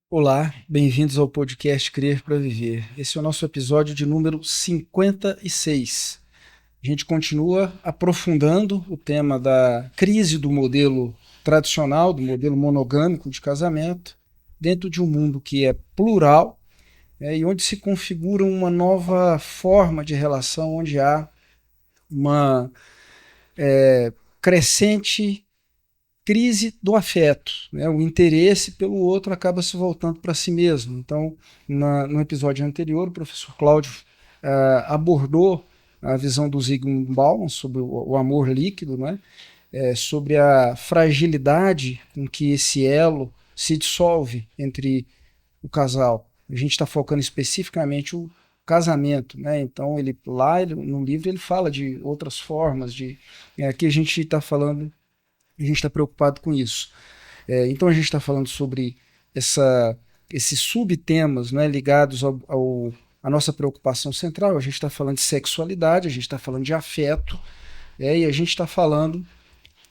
Olá, bem-vindos ao podcast Crer para Viver. Esse é o nosso episódio de número 56. A gente continua aprofundando o tema da crise do modelo tradicional, do modelo monogâmico de casamento, dentro de um mundo que é plural, e onde se configura uma nova forma de relação, onde há uma crescente crise do afeto, né? O interesse pelo outro acaba se voltando para si mesmo. Então, no episódio anterior, o professor Cláudio abordou a visão do Zygmunt Bauman sobre o amor líquido, né? Sobre a fragilidade com que esse elo se dissolve entre o casal. A gente está focando especificamente o casamento, né? Então no livro ele fala de outras formas aqui a gente está falando, a gente está preocupado com isso. Então a gente está falando sobre esses subtemas, né, ligados à nossa preocupação central. A gente está falando de sexualidade, a gente está falando de afeto, e a gente está falando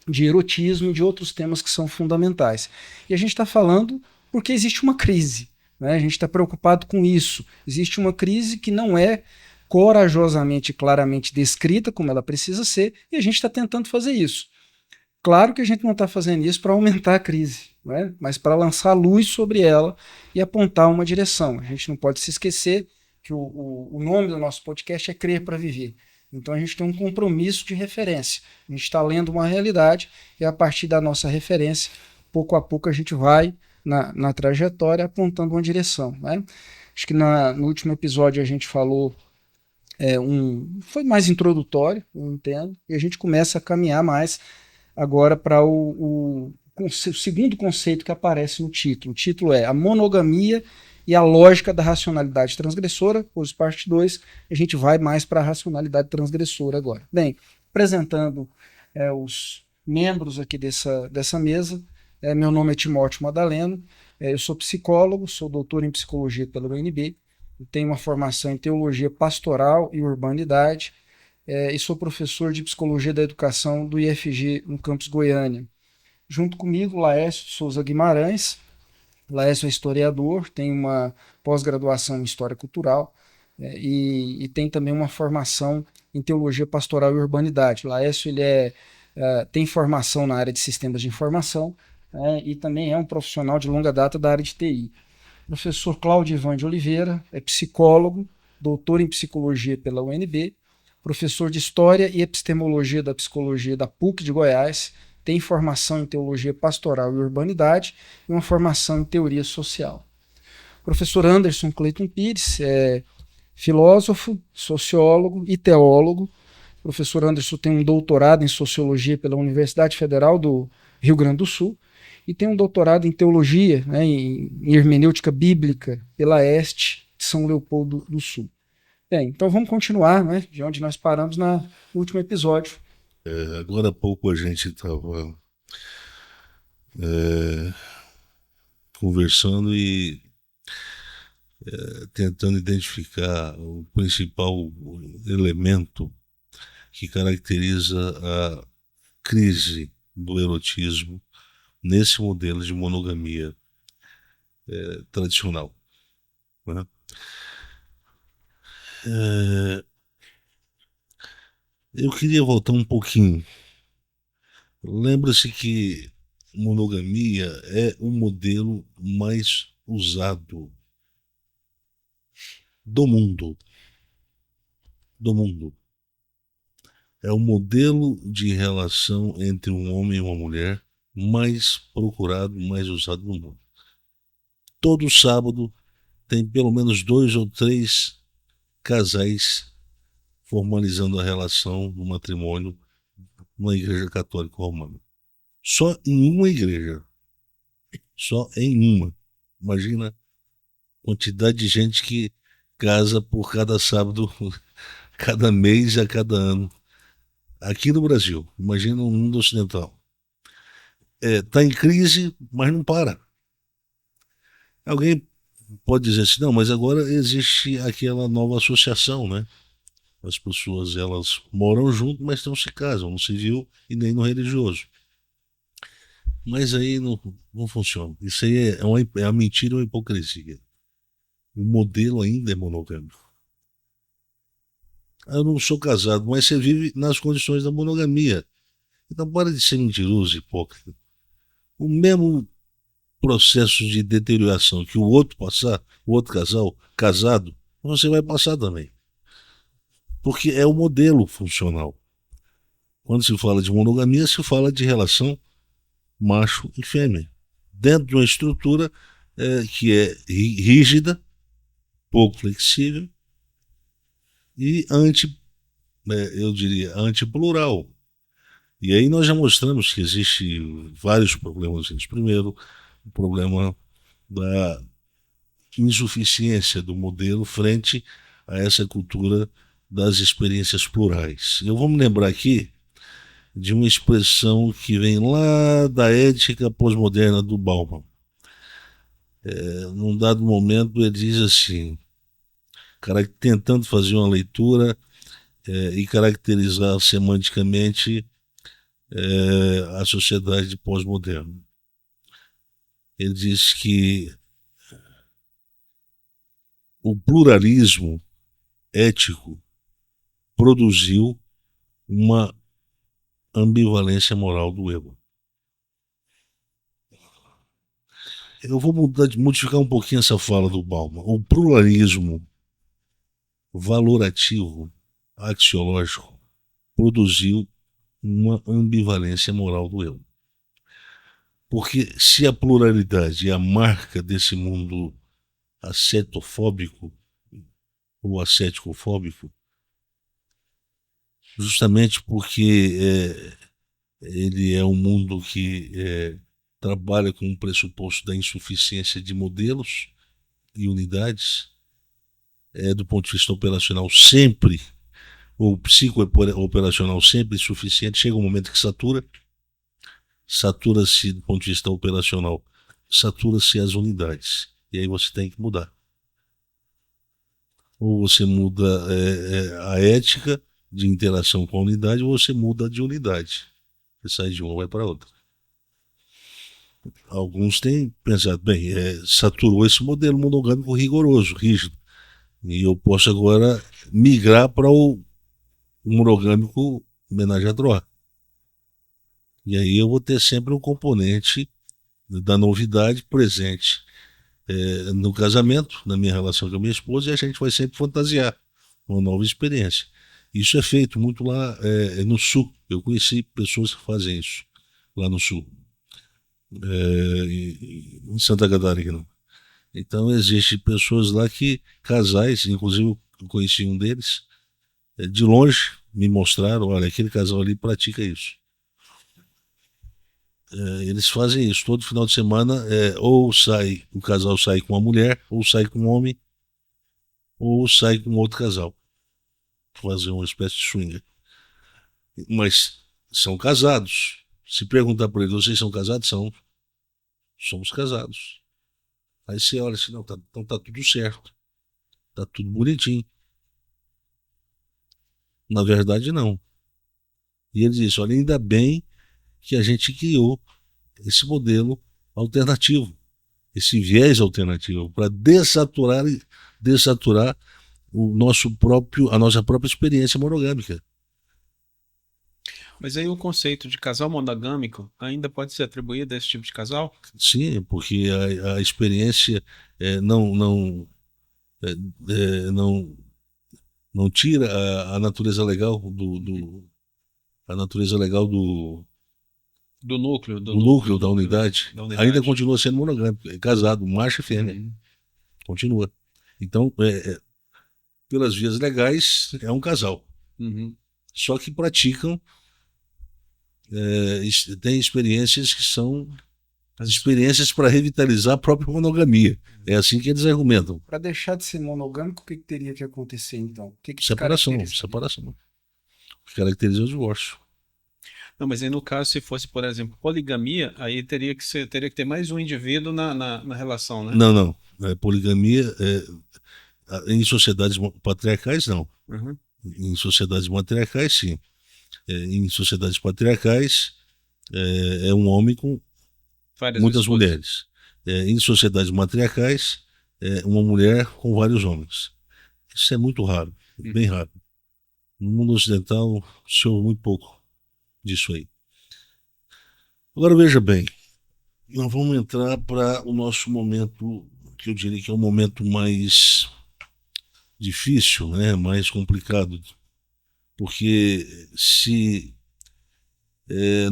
de erotismo e de outros temas que são fundamentais. E a gente está falando porque existe uma crise. Né? A gente está preocupado com isso. Existe uma crise que não é corajosamente e claramente descrita como ela precisa ser, e a gente está tentando fazer isso. Claro que a gente não está fazendo isso para aumentar a crise, né? Mas para lançar luz sobre ela e apontar uma direção. A gente não pode se esquecer que o nome do nosso podcast é Crer para Viver. Então a gente tem um compromisso de referência. A gente está lendo uma realidade e a partir da nossa referência, pouco a pouco a gente vai na trajetória apontando uma direção. Né? Acho que no último episódio a gente falou foi mais introdutório, eu entendo, e a gente começa a caminhar mais agora para o segundo conceito que aparece no título. O título é A Monogamia e a Lógica da Racionalidade Transgressora, pois parte 2, a gente vai mais para a racionalidade transgressora agora. Bem, apresentando os membros aqui dessa mesa, meu nome é Timóteo Madaleno, eu sou psicólogo, sou doutor em psicologia pela UNB, tenho uma formação em teologia pastoral e urbanidade, e sou professor de Psicologia da Educação do IFG no campus Goiânia. Junto comigo, Laércio Souza Guimarães. Laércio é historiador, tem uma pós-graduação em História Cultural e tem também uma formação em Teologia Pastoral e Urbanidade. Laércio tem formação na área de Sistemas de Informação e também é um profissional de longa data da área de TI. Professor Cláudio Ivan de Oliveira é psicólogo, doutor em Psicologia pela UNB, professor de História e Epistemologia da Psicologia da PUC de Goiás, tem formação em Teologia Pastoral e Urbanidade e uma formação em Teoria Social. Professor Anderson Cleiton Pires é filósofo, sociólogo e teólogo. Professor Anderson tem um doutorado em Sociologia pela Universidade Federal do Rio Grande do Sul e tem um doutorado em Teologia, né, em Hermenêutica Bíblica pela EST de São Leopoldo do Sul. Bem, então vamos continuar, né, de onde nós paramos no último episódio. Agora há pouco a gente estava conversando e tentando identificar o principal elemento que caracteriza a crise do erotismo nesse modelo de monogamia tradicional. Né? Eu queria voltar um pouquinho. Lembra-se que monogamia é o modelo mais usado do mundo. Do mundo. É o modelo de relação entre um homem e uma mulher mais procurado, mais usado no mundo. Todo sábado tem pelo menos 2 ou 3 casais formalizando a relação no matrimônio numa igreja católica romana. Só em uma igreja. Só em uma. Imagina a quantidade de gente que casa por cada sábado, cada mês, a cada ano. Aqui no Brasil, imagina um mundo ocidental. Está em crise, mas não para. Alguém pode dizer assim, não, mas agora existe aquela nova associação, né? As pessoas, elas moram junto, mas não se casam, no civil e nem no religioso. Mas aí não funciona. Isso aí é uma mentira ou uma hipocrisia. O modelo ainda é monogâmico. Eu não sou casado, mas você vive nas condições da monogamia. Então para de ser mentiroso, hipócrita. O mesmo processo de deterioração que o outro passar, o outro casal, casado, você vai passar também. Porque é o modelo funcional. Quando se fala de monogamia, se fala de relação macho e fêmea. Dentro de uma estrutura que é rígida, pouco flexível e eu diria, antiplural. E aí nós já mostramos que existe vários problemas. Primeiro, o problema da insuficiência do modelo frente a essa cultura das experiências plurais. Eu vou me lembrar aqui de uma expressão que vem lá da ética pós-moderna do Bauman. Num dado momento ele diz assim, tentando fazer uma leitura e caracterizar semanticamente a sociedade pós-moderna. Ele diz que o pluralismo ético produziu uma ambivalência moral do ego. Eu vou modificar um pouquinho essa fala do Bauman. O pluralismo valorativo, axiológico, produziu uma ambivalência moral do eu. Porque se a pluralidade é a marca desse mundo ascetofóbico ou asceticofóbico, justamente porque ele é um mundo que trabalha com o pressuposto da insuficiência de modelos e unidades, do ponto de vista operacional sempre, ou psico-operacional sempre insuficiente, chega um momento que satura-se do ponto de vista operacional, satura-se as unidades, e aí você tem que mudar. Ou você muda a ética de interação com a unidade, ou você muda de unidade. Você sai de uma e vai para outra. Alguns têm pensado, bem, saturou esse modelo monogâmico rigoroso, rígido, e eu posso agora migrar para o monogâmico homenagem a droga. E aí eu vou ter sempre um componente da novidade presente no casamento, na minha relação com a minha esposa, e a gente vai sempre fantasiar uma nova experiência. Isso é feito muito lá no sul. Eu conheci pessoas que fazem isso lá no sul, em Santa Catarina. Então existem pessoas lá que, casais, inclusive eu conheci um deles, de longe me mostraram, olha, aquele casal ali pratica isso. Eles fazem isso todo final de semana, ou o casal sai com uma mulher, ou sai com um homem, ou sai com outro casal. Fazer uma espécie de swinger. Mas são casados. Se perguntar para eles, vocês são casados? Somos casados. Aí você olha assim, não, então tá tudo certo. Tá tudo bonitinho. Na verdade, não. E ele disse, olha, ainda bem que a gente criou esse modelo alternativo, esse viés alternativo, para dessaturar a nossa própria experiência monogâmica. Mas aí o conceito de casal monogâmico ainda pode ser atribuído a esse tipo de casal? Sim, porque a experiência não tira a natureza legal a natureza legal Do núcleo, do núcleo da unidade. da unidade. Ainda continua sendo monogâmico, casado, macho e fêmea. Continua. Então, pelas vias legais, é um casal. Só que praticam, têm experiências que são as experiências para revitalizar a própria monogamia. É assim que eles argumentam. Para deixar de ser monogâmico, o que teria que acontecer então? O que Separação. O que caracteriza o divórcio. Não, mas aí no caso, se fosse, por exemplo, poligamia, aí teria que ter mais um indivíduo na relação, né? Não. Poligamia, em sociedades patriarcais, não. Em sociedades matriarcais, sim. Em sociedades patriarcais, é um homem com Várias muitas esposas. mulheres. Em sociedades matriarcais, uma mulher com vários homens. Isso é muito raro, bem raro. No mundo ocidental, se ouve muito pouco disso aí. Agora veja bem, nós vamos entrar para o nosso momento, que eu diria que é o momento mais difícil, né, mais complicado, porque se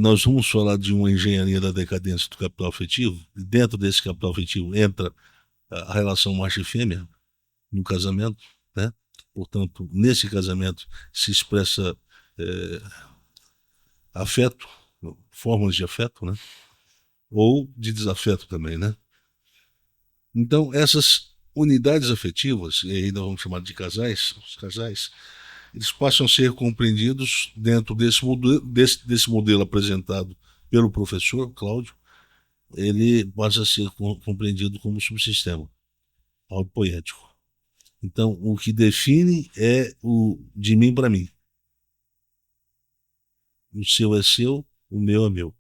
nós vamos falar de uma engenharia da decadência do capital afetivo, e dentro desse capital afetivo entra a relação macho e fêmea no casamento, né? Portanto, nesse casamento se expressa afeto, formas de afeto, né? Ou de desafeto também, né? Então, essas unidades afetivas, e aí nós vamos chamar de casais, os casais, eles passam a ser compreendidos dentro desse modelo apresentado pelo professor Cláudio, ele passa a ser compreendido como subsistema autopoético. Então, o que define é o de mim para mim. O seu é seu, o meu é meu.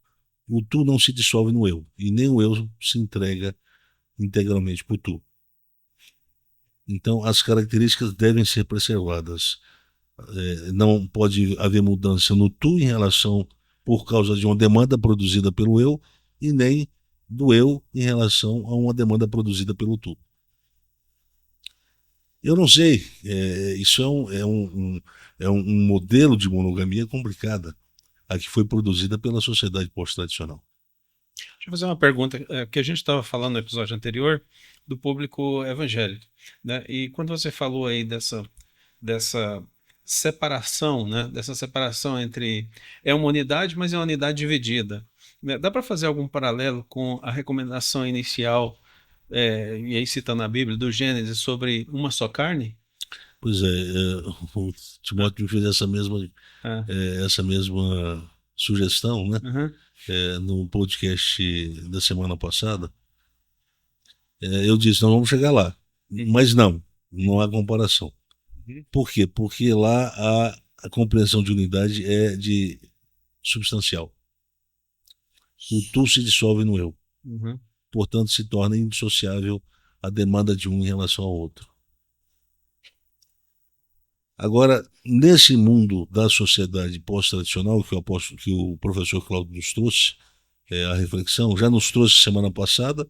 O tu não se dissolve no eu, e nem o eu se entrega integralmente para o tu. Então, as características devem ser preservadas. Não pode haver mudança no tu em relação por causa de uma demanda produzida pelo eu, e nem do eu em relação a uma demanda produzida pelo tu. Eu não sei, isso é um modelo de monogamia complicada, a que foi produzida pela sociedade pós-tradicional. Deixa eu fazer uma pergunta, que a gente estava falando no episódio anterior do público evangélico, né? E quando você falou aí dessa separação, né? Dessa separação entre uma unidade, mas é uma unidade dividida, né? Dá para fazer algum paralelo com a recomendação inicial, e aí citando a Bíblia, do Gênesis, sobre uma só carne? Pois o Timóteo me fez Ah, essa mesma sugestão, né? uhum, No podcast da semana passada. Eu disse, nós vamos chegar lá. Mas não há comparação. uhum, Por quê? Porque lá a compreensão de unidade é de substancial. O tu se dissolve no eu. uhum. Portanto, se torna indissociável a demanda de um em relação ao outro. Agora, nesse mundo da sociedade pós-tradicional, que o professor Cláudio nos trouxe, a reflexão, já nos trouxe semana passada,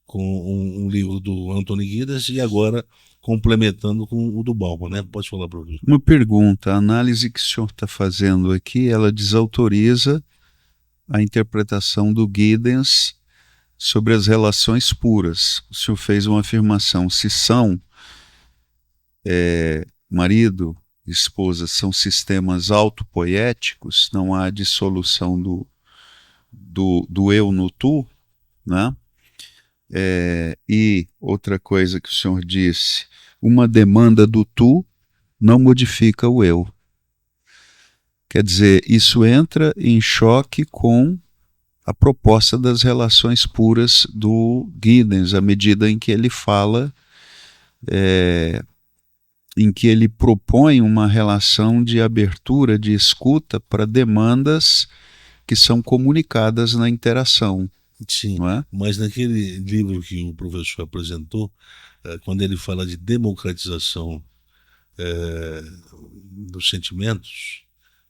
com um livro do Anthony Giddens, e agora complementando com o do Bauman, né? Pode falar, professor. Uma pergunta, a análise que o senhor está fazendo aqui, ela desautoriza a interpretação do Giddens sobre as relações puras. O senhor fez uma afirmação, se são marido e esposa são sistemas autopoéticos, não há dissolução do eu no tu, né? E outra coisa que o senhor disse, uma demanda do tu não modifica o eu. Quer dizer, isso entra em choque com a proposta das relações puras do Giddens, à medida em que ele fala, em que ele propõe uma relação de abertura, de escuta para demandas que são comunicadas na interação. Sim, não é? mas naquele livro que o professor apresentou, quando ele fala de democratização dos sentimentos,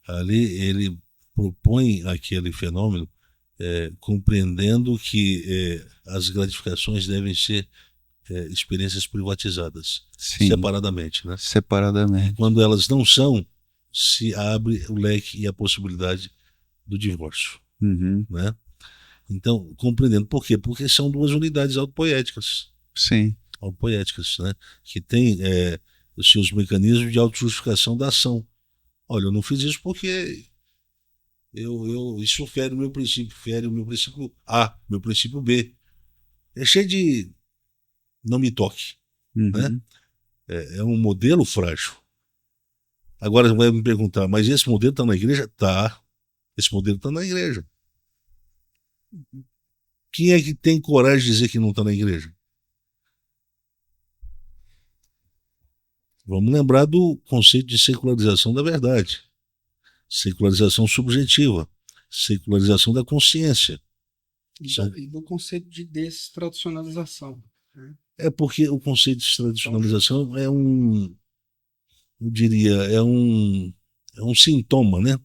ali ele propõe aquele fenômeno compreendendo que as gratificações devem ser experiências privatizadas, Sim, separadamente, né? separadamente. Quando elas não são, se abre o leque e a possibilidade do divórcio, Uhum. né? Então, compreendendo por quê? Porque são duas unidades autopoéticas, Sim. né? Que têm os seus mecanismos de autojustificação da ação. Olha, eu não fiz isso porque isso fere o meu princípio A, meu princípio B. É cheio de não me toque, Uhum. né? É um modelo frágil. Agora vai me perguntar, mas esse modelo está na igreja? Tá. Esse modelo está na igreja. Quem é que tem coragem de dizer que não está na igreja? Vamos lembrar do conceito de secularização da verdade, secularização subjetiva, secularização da consciência. E do conceito de destradicionalização. Né? É porque o conceito de tradicionalização eu diria, é um sintoma, né?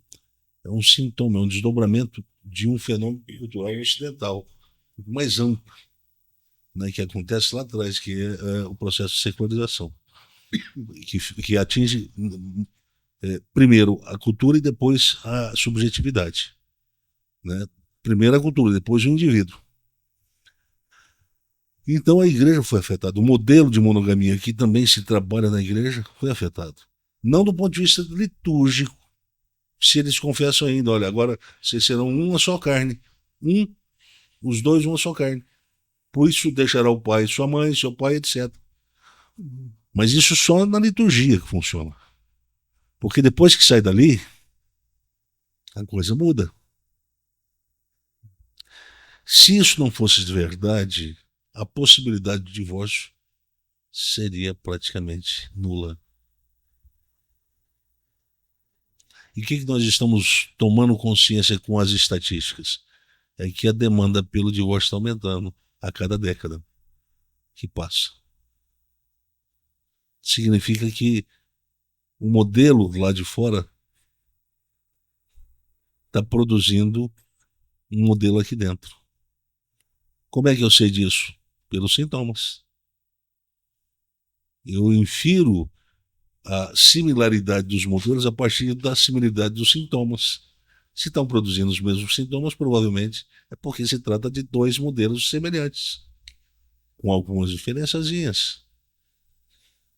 É um sintoma, é um desdobramento de um fenômeno cultural ocidental mais amplo, né, que acontece lá atrás, que é o processo de secularização, que atinge primeiro a cultura e depois a subjetividade, né? Primeiro a cultura, depois o indivíduo. Então a igreja foi afetada. O modelo de monogamia que também se trabalha na igreja foi afetado. Não do ponto de vista litúrgico, se eles confessam ainda, olha, agora vocês serão uma só carne. Os dois uma só carne. Por isso deixará o pai sua mãe, seu pai, etc. Mas isso só na liturgia que funciona. Porque depois que sai dali, a coisa muda. Se isso não fosse de verdade, a possibilidade de divórcio seria praticamente nula. E o que nós estamos tomando consciência com as estatísticas? É que a demanda pelo divórcio está aumentando a cada década que passa. Significa que o modelo lá de fora está produzindo um modelo aqui dentro. Como é que eu sei disso? Pelos sintomas. Eu infiro a similaridade dos modelos a partir da similaridade dos sintomas. Se estão produzindo os mesmos sintomas, provavelmente é porque se trata de dois modelos semelhantes, com algumas diferençazinhas.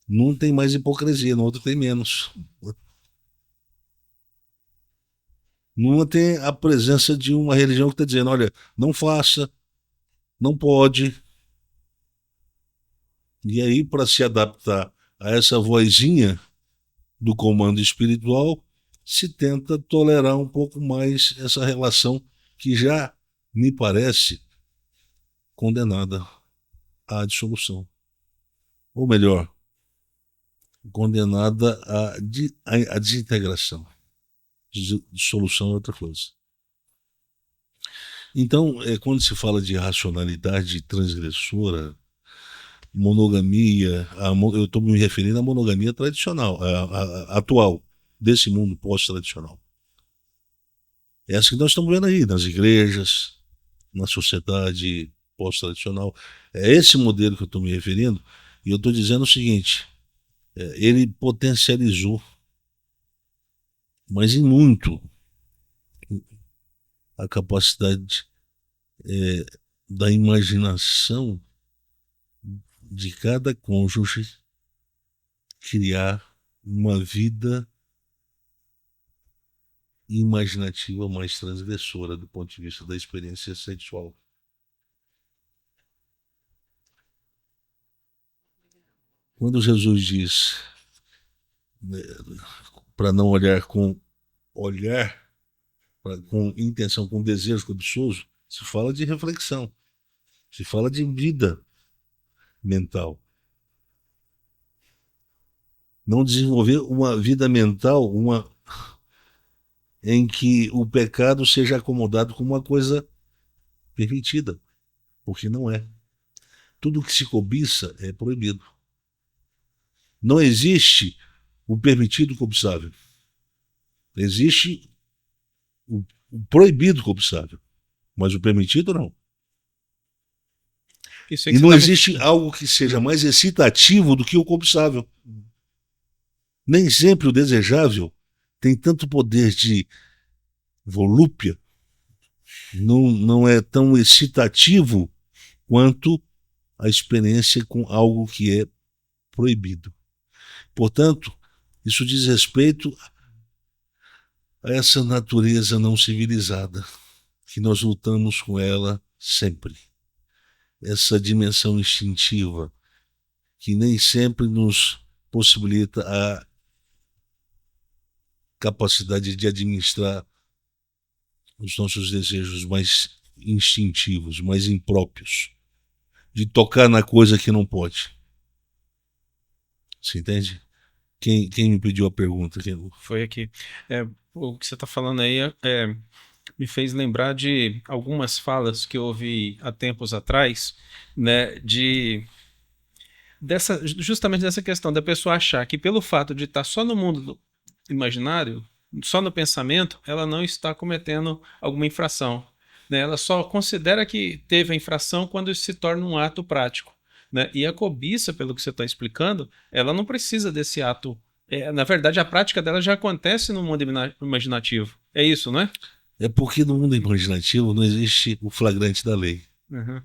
Num tem mais hipocrisia, no outro tem menos. Numa tem a presença de uma religião que está dizendo, olha, não faça, não pode. E aí, para se adaptar a essa vozinha do comando espiritual, se tenta tolerar um pouco mais essa relação que já me parece condenada à dissolução. Ou melhor, condenada à desintegração. Dissolução é outra coisa. Então, quando se fala de racionalidade transgressora, monogamia, eu estou me referindo à monogamia tradicional, atual, desse mundo pós-tradicional. É essa que nós estamos vendo aí, nas igrejas, na sociedade pós-tradicional. É esse modelo que eu estou me referindo, e eu estou dizendo o seguinte, ele potencializou, mas em muito, a capacidade da imaginação de cada cônjuge criar uma vida imaginativa mais transgressora do ponto de vista da experiência sexual. Quando Jesus diz para não olhar com intenção, com desejo cobiçoso, se fala de reflexão, se fala de vida mental. Não desenvolver uma vida mental, em que o pecado seja acomodado como uma coisa permitida, porque não é. Tudo que se cobiça é proibido. Não existe o permitido cobiçável. Existe o proibido cobiçável, mas o permitido não. E não existe algo que seja mais excitativo do que o cobiçável. Nem sempre o desejável tem tanto poder de volúpia, não é tão excitativo quanto a experiência com algo que é proibido. Portanto, isso diz respeito a essa natureza não civilizada, que nós lutamos com ela sempre. Essa dimensão instintiva, que nem sempre nos possibilita a capacidade de administrar os nossos desejos mais instintivos, mais impróprios, de tocar na coisa que não pode. Você entende? Quem me pediu a pergunta? Foi aqui. O que você está falando aí me fez lembrar de algumas falas que eu ouvi há tempos atrás, né, justamente dessa questão da pessoa achar que pelo fato de estar só no mundo imaginário, só no pensamento, ela não está cometendo alguma infração, né? Ela só considera que teve a infração quando isso se torna um ato prático, né? E a cobiça, pelo que você está explicando, ela não precisa desse ato. Na verdade, a prática dela já acontece no mundo imaginativo. É isso, não é? É porque no mundo imaginativo não existe o flagrante da lei. Uhum.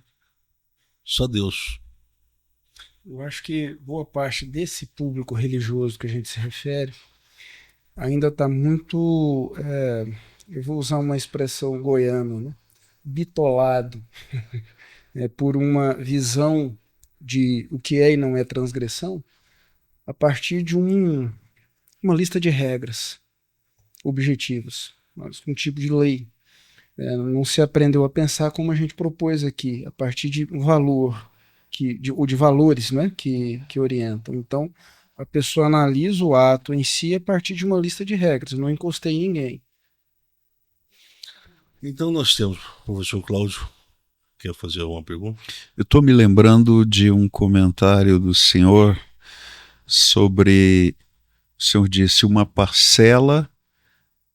Só Deus. Eu acho que boa parte desse público religioso que a gente se refere ainda está muito, eu vou usar uma expressão goiana, né? Bitolado, por uma visão de o que é e não é transgressão, a partir de uma lista de regras objetivas, um tipo de lei. Não se aprendeu a pensar como a gente propôs aqui, a partir de um valor, ou de valores, né, que orientam. Então, a pessoa analisa o ato em si a partir de uma lista de regras. Eu não encostei em ninguém. Então nós temos, professor Cláudio, quer fazer alguma pergunta? Eu estou me lembrando de um comentário do senhor sobre, o senhor disse, uma parcela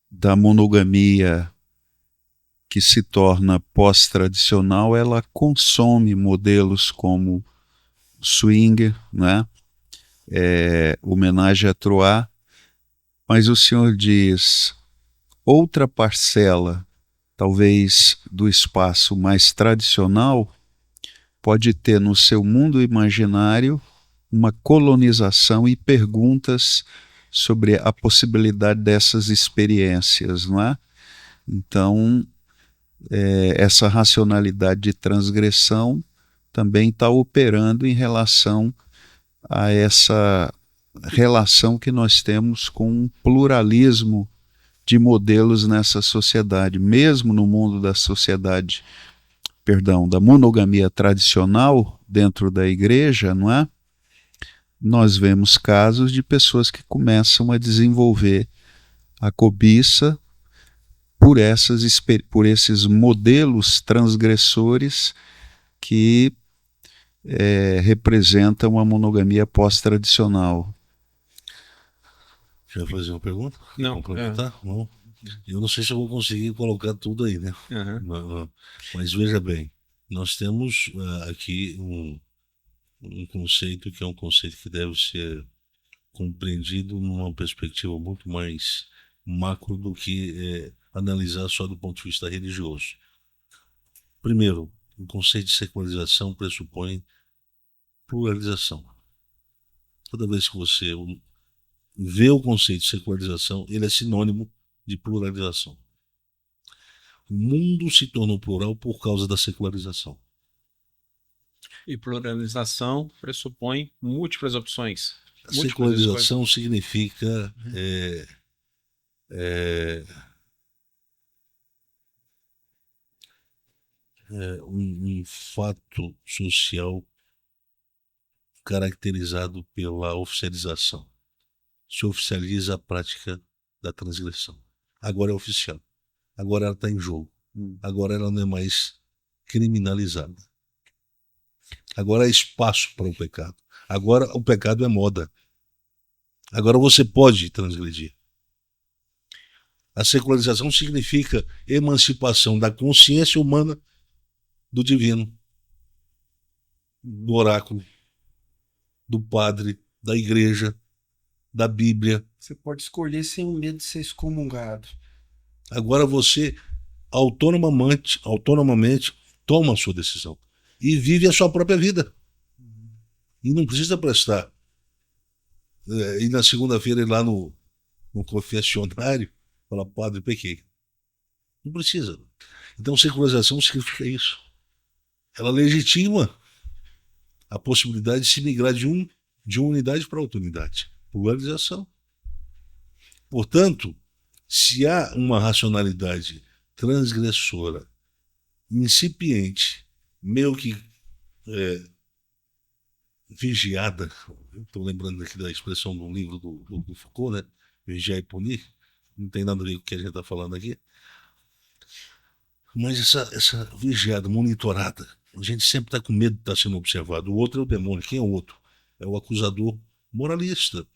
da monogamia que se torna pós-tradicional, ela consome modelos como swing, né? Homenagem a Troá, mas o senhor diz outra parcela, talvez do espaço mais tradicional, pode ter no seu mundo imaginário uma colonização e perguntas sobre a possibilidade dessas experiências, não é? Então, essa racionalidade de transgressão também está operando em relação a essa relação que nós temos com um pluralismo de modelos nessa sociedade, mesmo no mundo da sociedade, perdão, da monogamia tradicional dentro da igreja, não é? Nós vemos casos de pessoas que começam a desenvolver a cobiça por esses modelos transgressores que representam a monogamia pós-tradicional. Quer fazer uma pergunta? Não. Complementar? Não. Eu não sei se eu vou conseguir colocar tudo aí, né? Uhum. Não. Mas veja bem, nós temos aqui um conceito que é um conceito que deve ser compreendido numa perspectiva muito mais macro do que analisar só do ponto de vista religioso. Primeiro, o conceito de secularização pressupõe pluralização. Toda vez que você vê o conceito de secularização, ele é sinônimo de pluralização. O mundo se tornou plural por causa da secularização. E pluralização pressupõe múltiplas opções. A secularização significa um fato social caracterizado pela oficialização. Se oficializa a prática da transgressão. Agora é oficial. Agora ela está em jogo. Agora ela não é mais criminalizada. Agora há espaço para o pecado. Agora o pecado é moda. Agora você pode transgredir. A secularização significa emancipação da consciência humana do divino, do oráculo, do padre, da igreja, da Bíblia. Você pode escolher sem o medo de ser excomungado. Agora você autonomamente toma a sua decisão e vive a sua própria vida. E não precisa prestar. E na segunda-feira ir lá no confessionário falar, padre, pequei. Não precisa. Então secularização significa isso. Ela legitima a possibilidade de se migrar de uma unidade para outra unidade. Pluralização. Portanto, se há uma racionalidade transgressora, incipiente, meio que vigiada, estou lembrando aqui da expressão do livro do Foucault, né? Vigiar e punir, não tem nada a ver com o que a gente está falando aqui. Mas essa vigiada, monitorada, a gente sempre está com medo de estar sendo observado. O outro é o demônio. Quem é o outro? É o acusador moralista.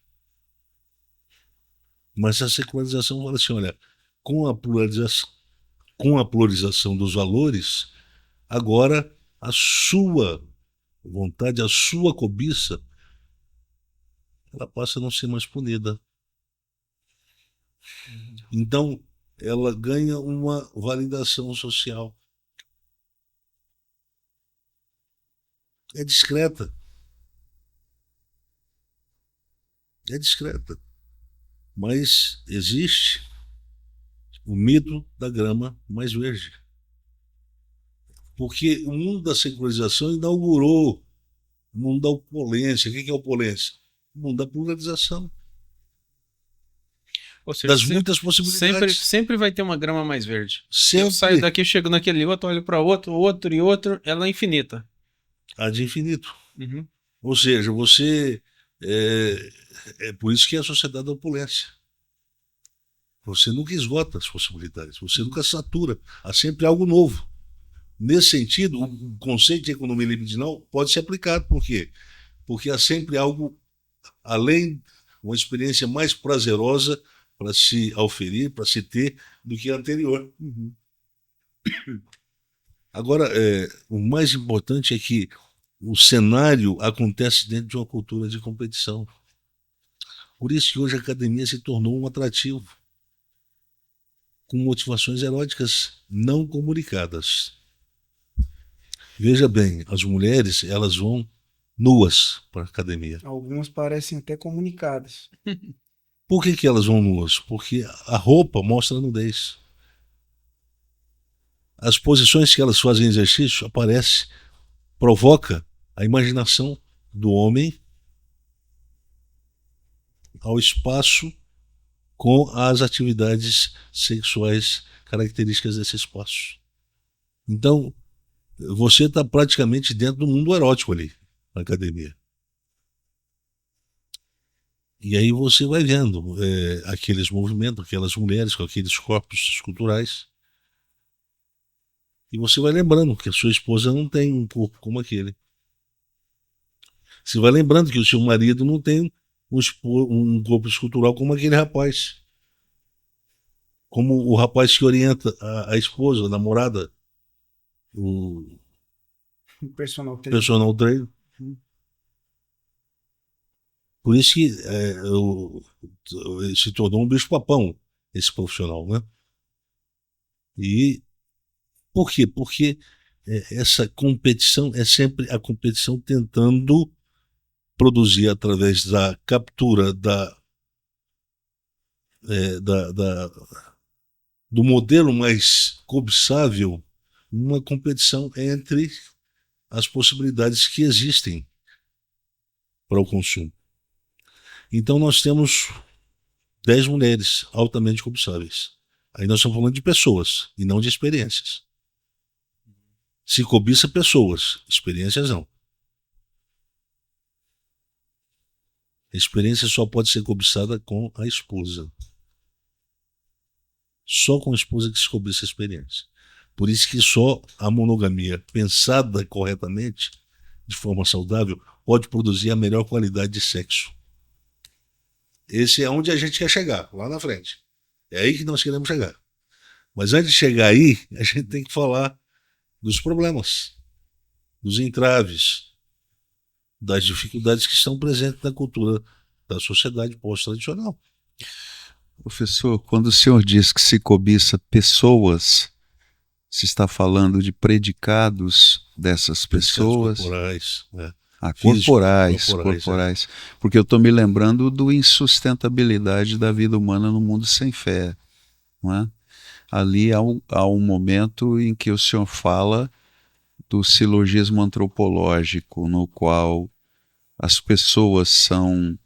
Mas a secularização fala assim, olha, com a pluralização dos valores, agora a sua vontade, a sua cobiça, ela passa a não ser mais punida. Então, ela ganha uma validação social. É discreta. É discreta. Mas existe o mito da grama mais verde. Porque o mundo da secularização inaugurou o mundo da opulência. O que é a opulência? O mundo da pluralização. Ou seja, Das muitas possibilidades. sempre vai ter uma grama mais verde. Sempre. Eu saio daqui, chego naquele outro, olho para outro e outro, ela é infinita. Há de infinito. Uhum. Ou seja, você. É por isso que é a sociedade da opulência. Você nunca esgota as possibilidades, você nunca satura. Há sempre algo novo. Nesse sentido, o conceito de economia libidinal pode ser aplicado. Por quê? Porque há sempre algo além, uma experiência mais prazerosa para se auferir, para se ter, do que a anterior. Uhum. Agora, o mais importante é que o cenário acontece dentro de uma cultura de competição. Por isso que hoje a academia se tornou um atrativo, com motivações eróticas não comunicadas. Veja bem, as mulheres, elas vão nuas para a academia. Algumas parecem até comunicadas. Por que elas vão nuas? Porque a roupa mostra a nudez. As posições que elas fazem exercício provoca a imaginação do homem ao espaço com as atividades sexuais características desse espaço. Então, você está praticamente dentro do mundo erótico ali, na academia. E aí você vai vendo aqueles movimentos, aquelas mulheres com aqueles corpos esculturais. E você vai lembrando que a sua esposa não tem um corpo como aquele. Você vai lembrando que o seu marido não tem um corpo escultural como aquele rapaz. Como o rapaz que orienta a esposa, a namorada, o Personal trainer. personal trainer. Por isso que se tornou um bicho-papão esse profissional, né? E por quê? Porque essa competição é sempre a competição tentando produzir através da captura do modelo mais cobiçável uma competição entre as possibilidades que existem para o consumo. Então nós temos 10 mulheres altamente cobiçáveis. Aí nós estamos falando de pessoas e não de experiências. Se cobiça pessoas, experiências não. A experiência só pode ser cobiçada com a esposa. Só com a esposa que se cobiça a experiência. Por isso que só a monogamia pensada corretamente, de forma saudável, pode produzir a melhor qualidade de sexo. Esse é onde a gente quer chegar, lá na frente. É aí que nós queremos chegar. Mas antes de chegar aí, a gente tem que falar dos problemas, dos entraves, das dificuldades que estão presentes na cultura da sociedade pós-tradicional. Professor, quando o senhor diz que se cobiça pessoas, se está falando de predicados dessas pessoas? Corporais, né? Corporais. Porque eu estou me lembrando do insustentabilidade da vida humana no mundo sem fé. Não é? Ali há um momento em que o senhor fala do silogismo antropológico, no qual as pessoas são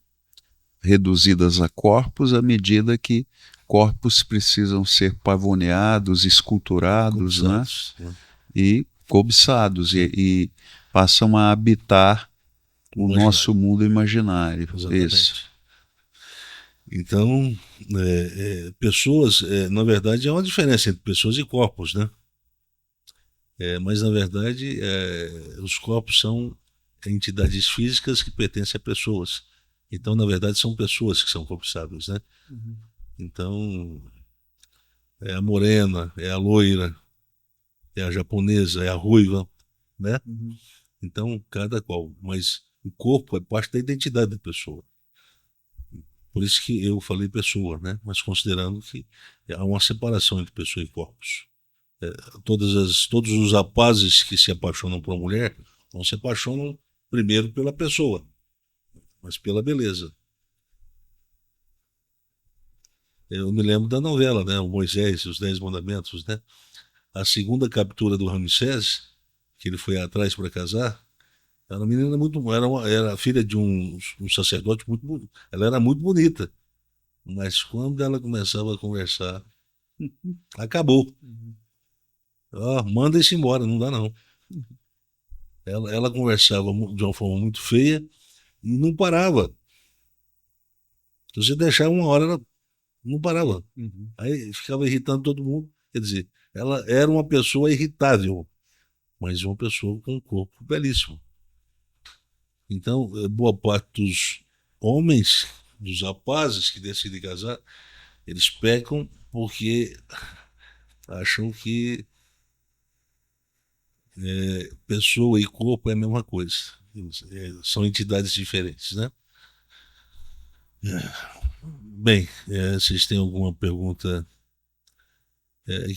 reduzidas a corpos à medida que corpos precisam ser pavoneados, esculturados, né? E cobiçados, e passam a habitar o nosso mundo imaginário. Exatamente. Isso. Então, pessoas, na verdade, há uma diferença entre pessoas e corpos, né? Mas, na verdade, os corpos são entidades físicas que pertencem a pessoas. Então, na verdade, são pessoas que são cobiçáveis, né? Então, é a morena, é a loira, é a japonesa, é a ruiva, né? Então, cada qual. Mas o corpo é parte da identidade da pessoa. Por isso que eu falei pessoa, né? Mas considerando que há uma separação entre pessoa e corpos. Todos os rapazes que se apaixonam por uma mulher não se apaixonam primeiro pela pessoa, mas pela beleza. Eu me lembro da novela, né? O Moisés e os Dez Mandamentos, né? A segunda captura do Ramsés, que ele foi atrás para casar, era uma menina era filha de um sacerdote muito bonito. Ela era muito bonita, mas quando ela começava a conversar, acabou. Manda isso embora, não dá não. Ela conversava de uma forma muito feia e não parava. Se você deixar uma hora, ela não parava. Aí ficava irritando todo mundo. Quer dizer, ela era uma pessoa irritável, mas uma pessoa com um corpo belíssimo. Então, boa parte dos homens, dos rapazes que decidem casar, eles pecam porque acham que pessoa e corpo é a mesma coisa. São entidades diferentes, né? Bem, vocês têm alguma pergunta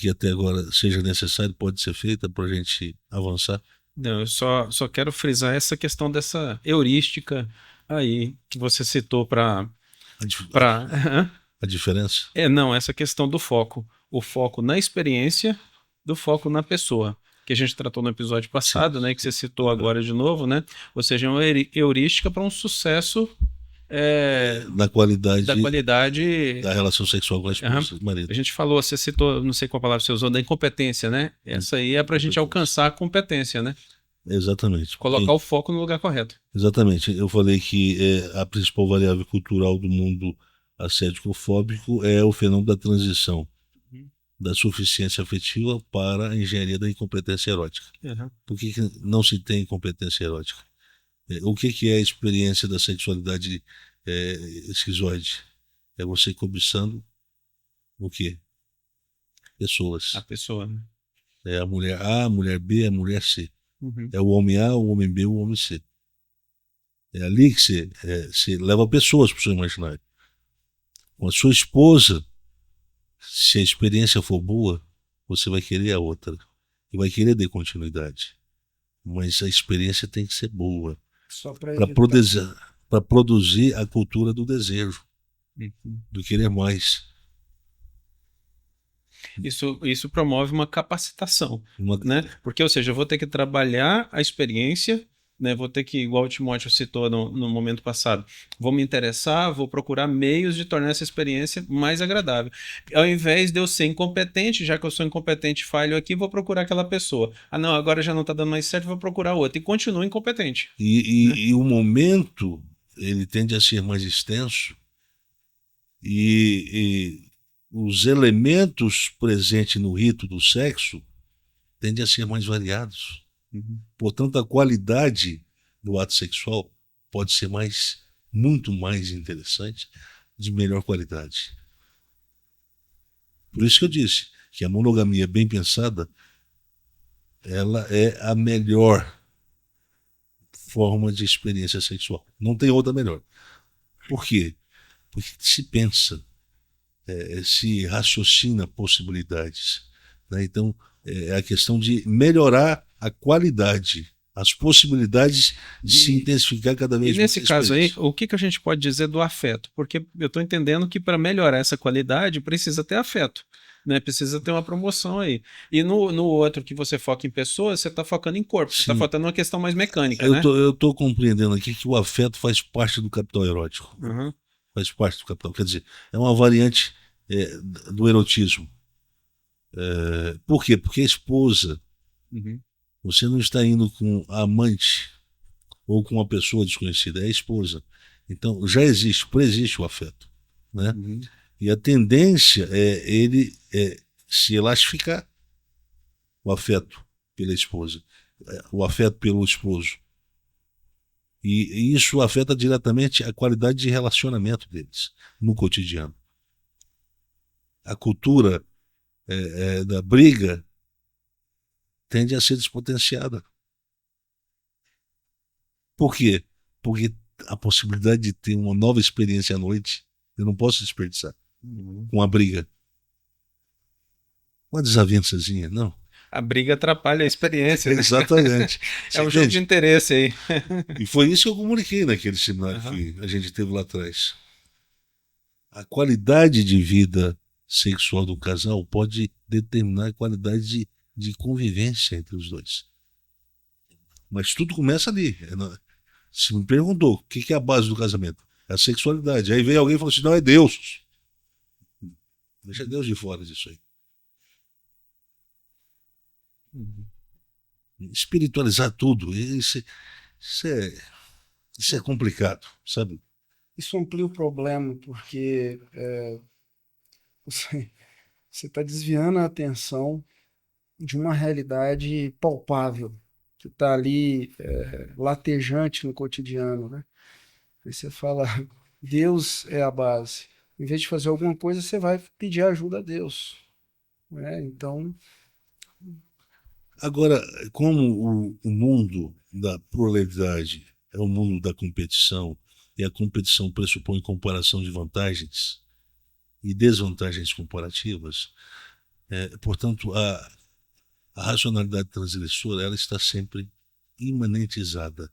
que até agora seja necessário, pode ser feita para a gente avançar? Não, eu só quero frisar essa questão dessa heurística aí que você citou para A diferença? Não, essa questão do foco. O foco na experiência, do foco na pessoa. Que a gente tratou no episódio passado, né? Que você citou agora de novo, né? Ou seja, uma heurística para um sucesso da qualidade da relação sexual com a esposa, marido. A gente falou, você citou, não sei qual palavra você usou, da incompetência, né? Essa aí é para a gente alcançar a competência, né? Exatamente. Colocar o foco no lugar correto. Exatamente. Eu falei que a principal variável cultural do mundo ascético-fóbico é o fenômeno da transição da suficiência afetiva para a engenharia da incompetência erótica. Por que não se tem incompetência erótica? O que é a experiência da sexualidade esquizoide? É você cobiçando o quê? Pessoas. A pessoa. Né? É a mulher A, a mulher B, a mulher C. É o homem A, o homem B, o homem C. É ali que você leva pessoas para o seu imaginário. Com a sua esposa, se a experiência for boa, você vai querer a outra. E vai querer dar continuidade. Mas a experiência tem que ser boa. Para produzir a cultura do desejo, do querer mais. Isso promove uma capacitação, né? Porque, ou seja, eu vou ter que trabalhar a experiência, né? Vou ter que, igual o Timóteo citou no momento passado, vou me interessar, vou procurar meios de tornar essa experiência mais agradável. Ao invés de eu ser incompetente, já que eu sou incompetente, falho aqui, vou procurar aquela pessoa. Não, agora já não está dando mais certo, vou procurar outra. E continuo incompetente. E o momento, ele tende a ser mais extenso e os elementos presentes no rito do sexo tendem a ser mais variados. Portanto, a qualidade do ato sexual pode ser muito mais interessante, de melhor qualidade. Por isso que eu disse que a monogamia bem pensada, ela é a melhor forma de experiência sexual. Não tem outra melhor. Por quê? Porque se pensa, se raciocina possibilidades. Né? Então, é a questão de melhorar a qualidade, as possibilidades de se intensificar cada vez mais. E nesse caso aí, o que a gente pode dizer do afeto? Porque eu estou entendendo que para melhorar essa qualidade precisa ter afeto. Né? Precisa ter uma promoção aí. E no outro que você foca em pessoas, você está focando em corpo. Você está focando numa questão mais mecânica. Eu estou compreendendo aqui que o afeto faz parte do capital erótico. Faz parte do capital. Quer dizer, é uma variante do erotismo. Por quê? Porque a esposa, você não está indo com a amante ou com uma pessoa desconhecida, é a esposa. Então, já preexiste o afeto. Né? E a tendência é ele se elastificar, o afeto pela esposa, o afeto pelo esposo. E isso afeta diretamente a qualidade de relacionamento deles no cotidiano. A cultura da briga tende a ser despotenciada. Por quê? Porque a possibilidade de ter uma nova experiência à noite, eu não posso desperdiçar com a briga. Uma desavençazinha, não. A briga atrapalha a experiência, né? Exatamente. É um jogo de interesse aí. E foi isso que eu comuniquei naquele seminário que a gente teve lá atrás. A qualidade de vida sexual do casal pode determinar a qualidade de convivência entre os dois. Mas tudo começa ali. Se me perguntou o que é a base do casamento, é a sexualidade. Aí veio alguém e falou assim: não, é Deus. Deixa Deus de fora disso aí. Espiritualizar tudo, isso é complicado, sabe? Isso amplia o problema, porque você está desviando a atenção de uma realidade palpável, que está ali latejante no cotidiano, né? Aí você fala, Deus é a base. Em vez de fazer alguma coisa, você vai pedir ajuda a Deus, né? Então, Agora, como o mundo da pluralidade é o mundo da competição, e a competição pressupõe comparação de vantagens e desvantagens comparativas, portanto, a racionalidade transgressora ela está sempre imanentizada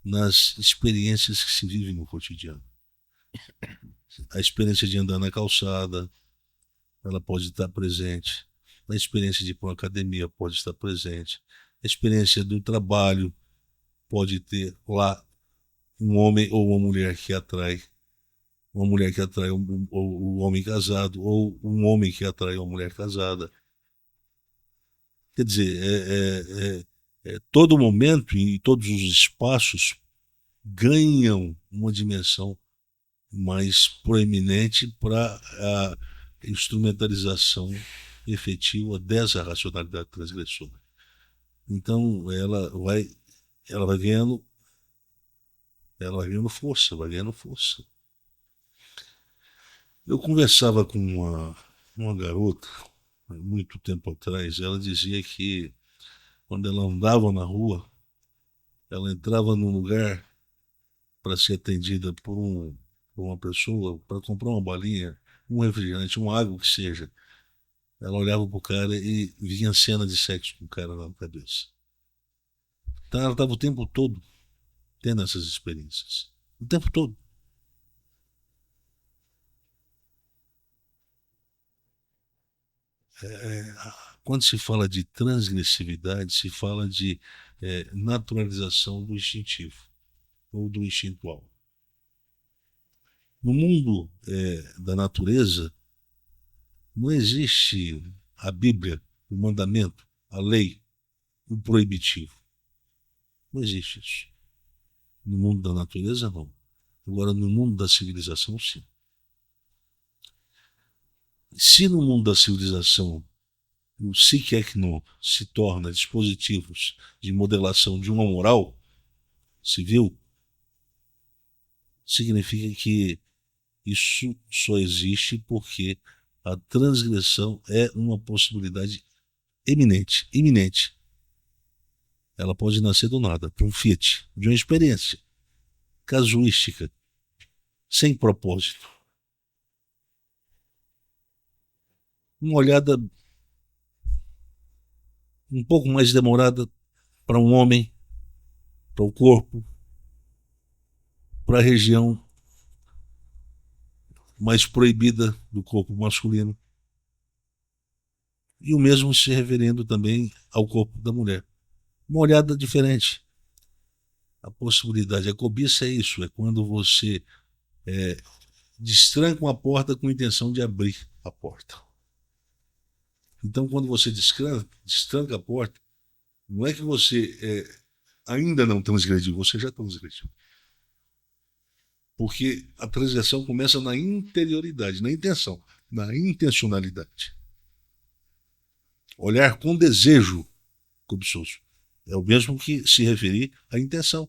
nas experiências que se vivem no cotidiano. A experiência de andar na calçada, ela pode estar presente. A experiência de ir para uma academia pode estar presente. A experiência do trabalho pode ter lá um homem ou uma mulher que atrai. Uma mulher que atrai o homem casado, ou um homem que atrai uma mulher casada. Quer dizer, todo momento e todos os espaços ganham uma dimensão mais proeminente para a instrumentalização efetiva dessa racionalidade transgressora. Então ela vai ganhando força, vai ganhando força. Eu conversava com uma garota há muito tempo atrás. Ela dizia que quando ela andava na rua, ela entrava num lugar para ser atendida por uma pessoa, para comprar uma balinha, um refrigerante, uma água que seja. Ela olhava pro cara e vinha cena de sexo com o cara na cabeça. Então ela estava o tempo todo tendo essas experiências. O tempo todo. Quando se fala de transgressividade, se fala de naturalização do instintivo ou do instintual. No mundo da natureza, não existe a Bíblia, o mandamento, a lei, o proibitivo. Não existe isso. No mundo da natureza, não. Agora, no mundo da civilização, sim. Se no mundo da civilização o psiquecno se torna dispositivos de modelação de uma moral civil, significa que isso só existe porque a transgressão é uma possibilidade iminente. Ela pode nascer do nada, por um fiat, de uma experiência casuística, sem propósito. Uma olhada um pouco mais demorada para um homem, para o corpo, para a região mais proibida do corpo masculino. E o mesmo se referindo também ao corpo da mulher. Uma olhada diferente. A possibilidade, a cobiça é isso, é quando você destranca uma porta com a intenção de abrir a porta. Então, quando você destranca a porta, não é que você ainda não transgrediu, você já transgrediu. Porque a transgressão começa na interioridade, na intenção, na intencionalidade. Olhar com desejo cobiçoso. É o mesmo que se referir à intenção.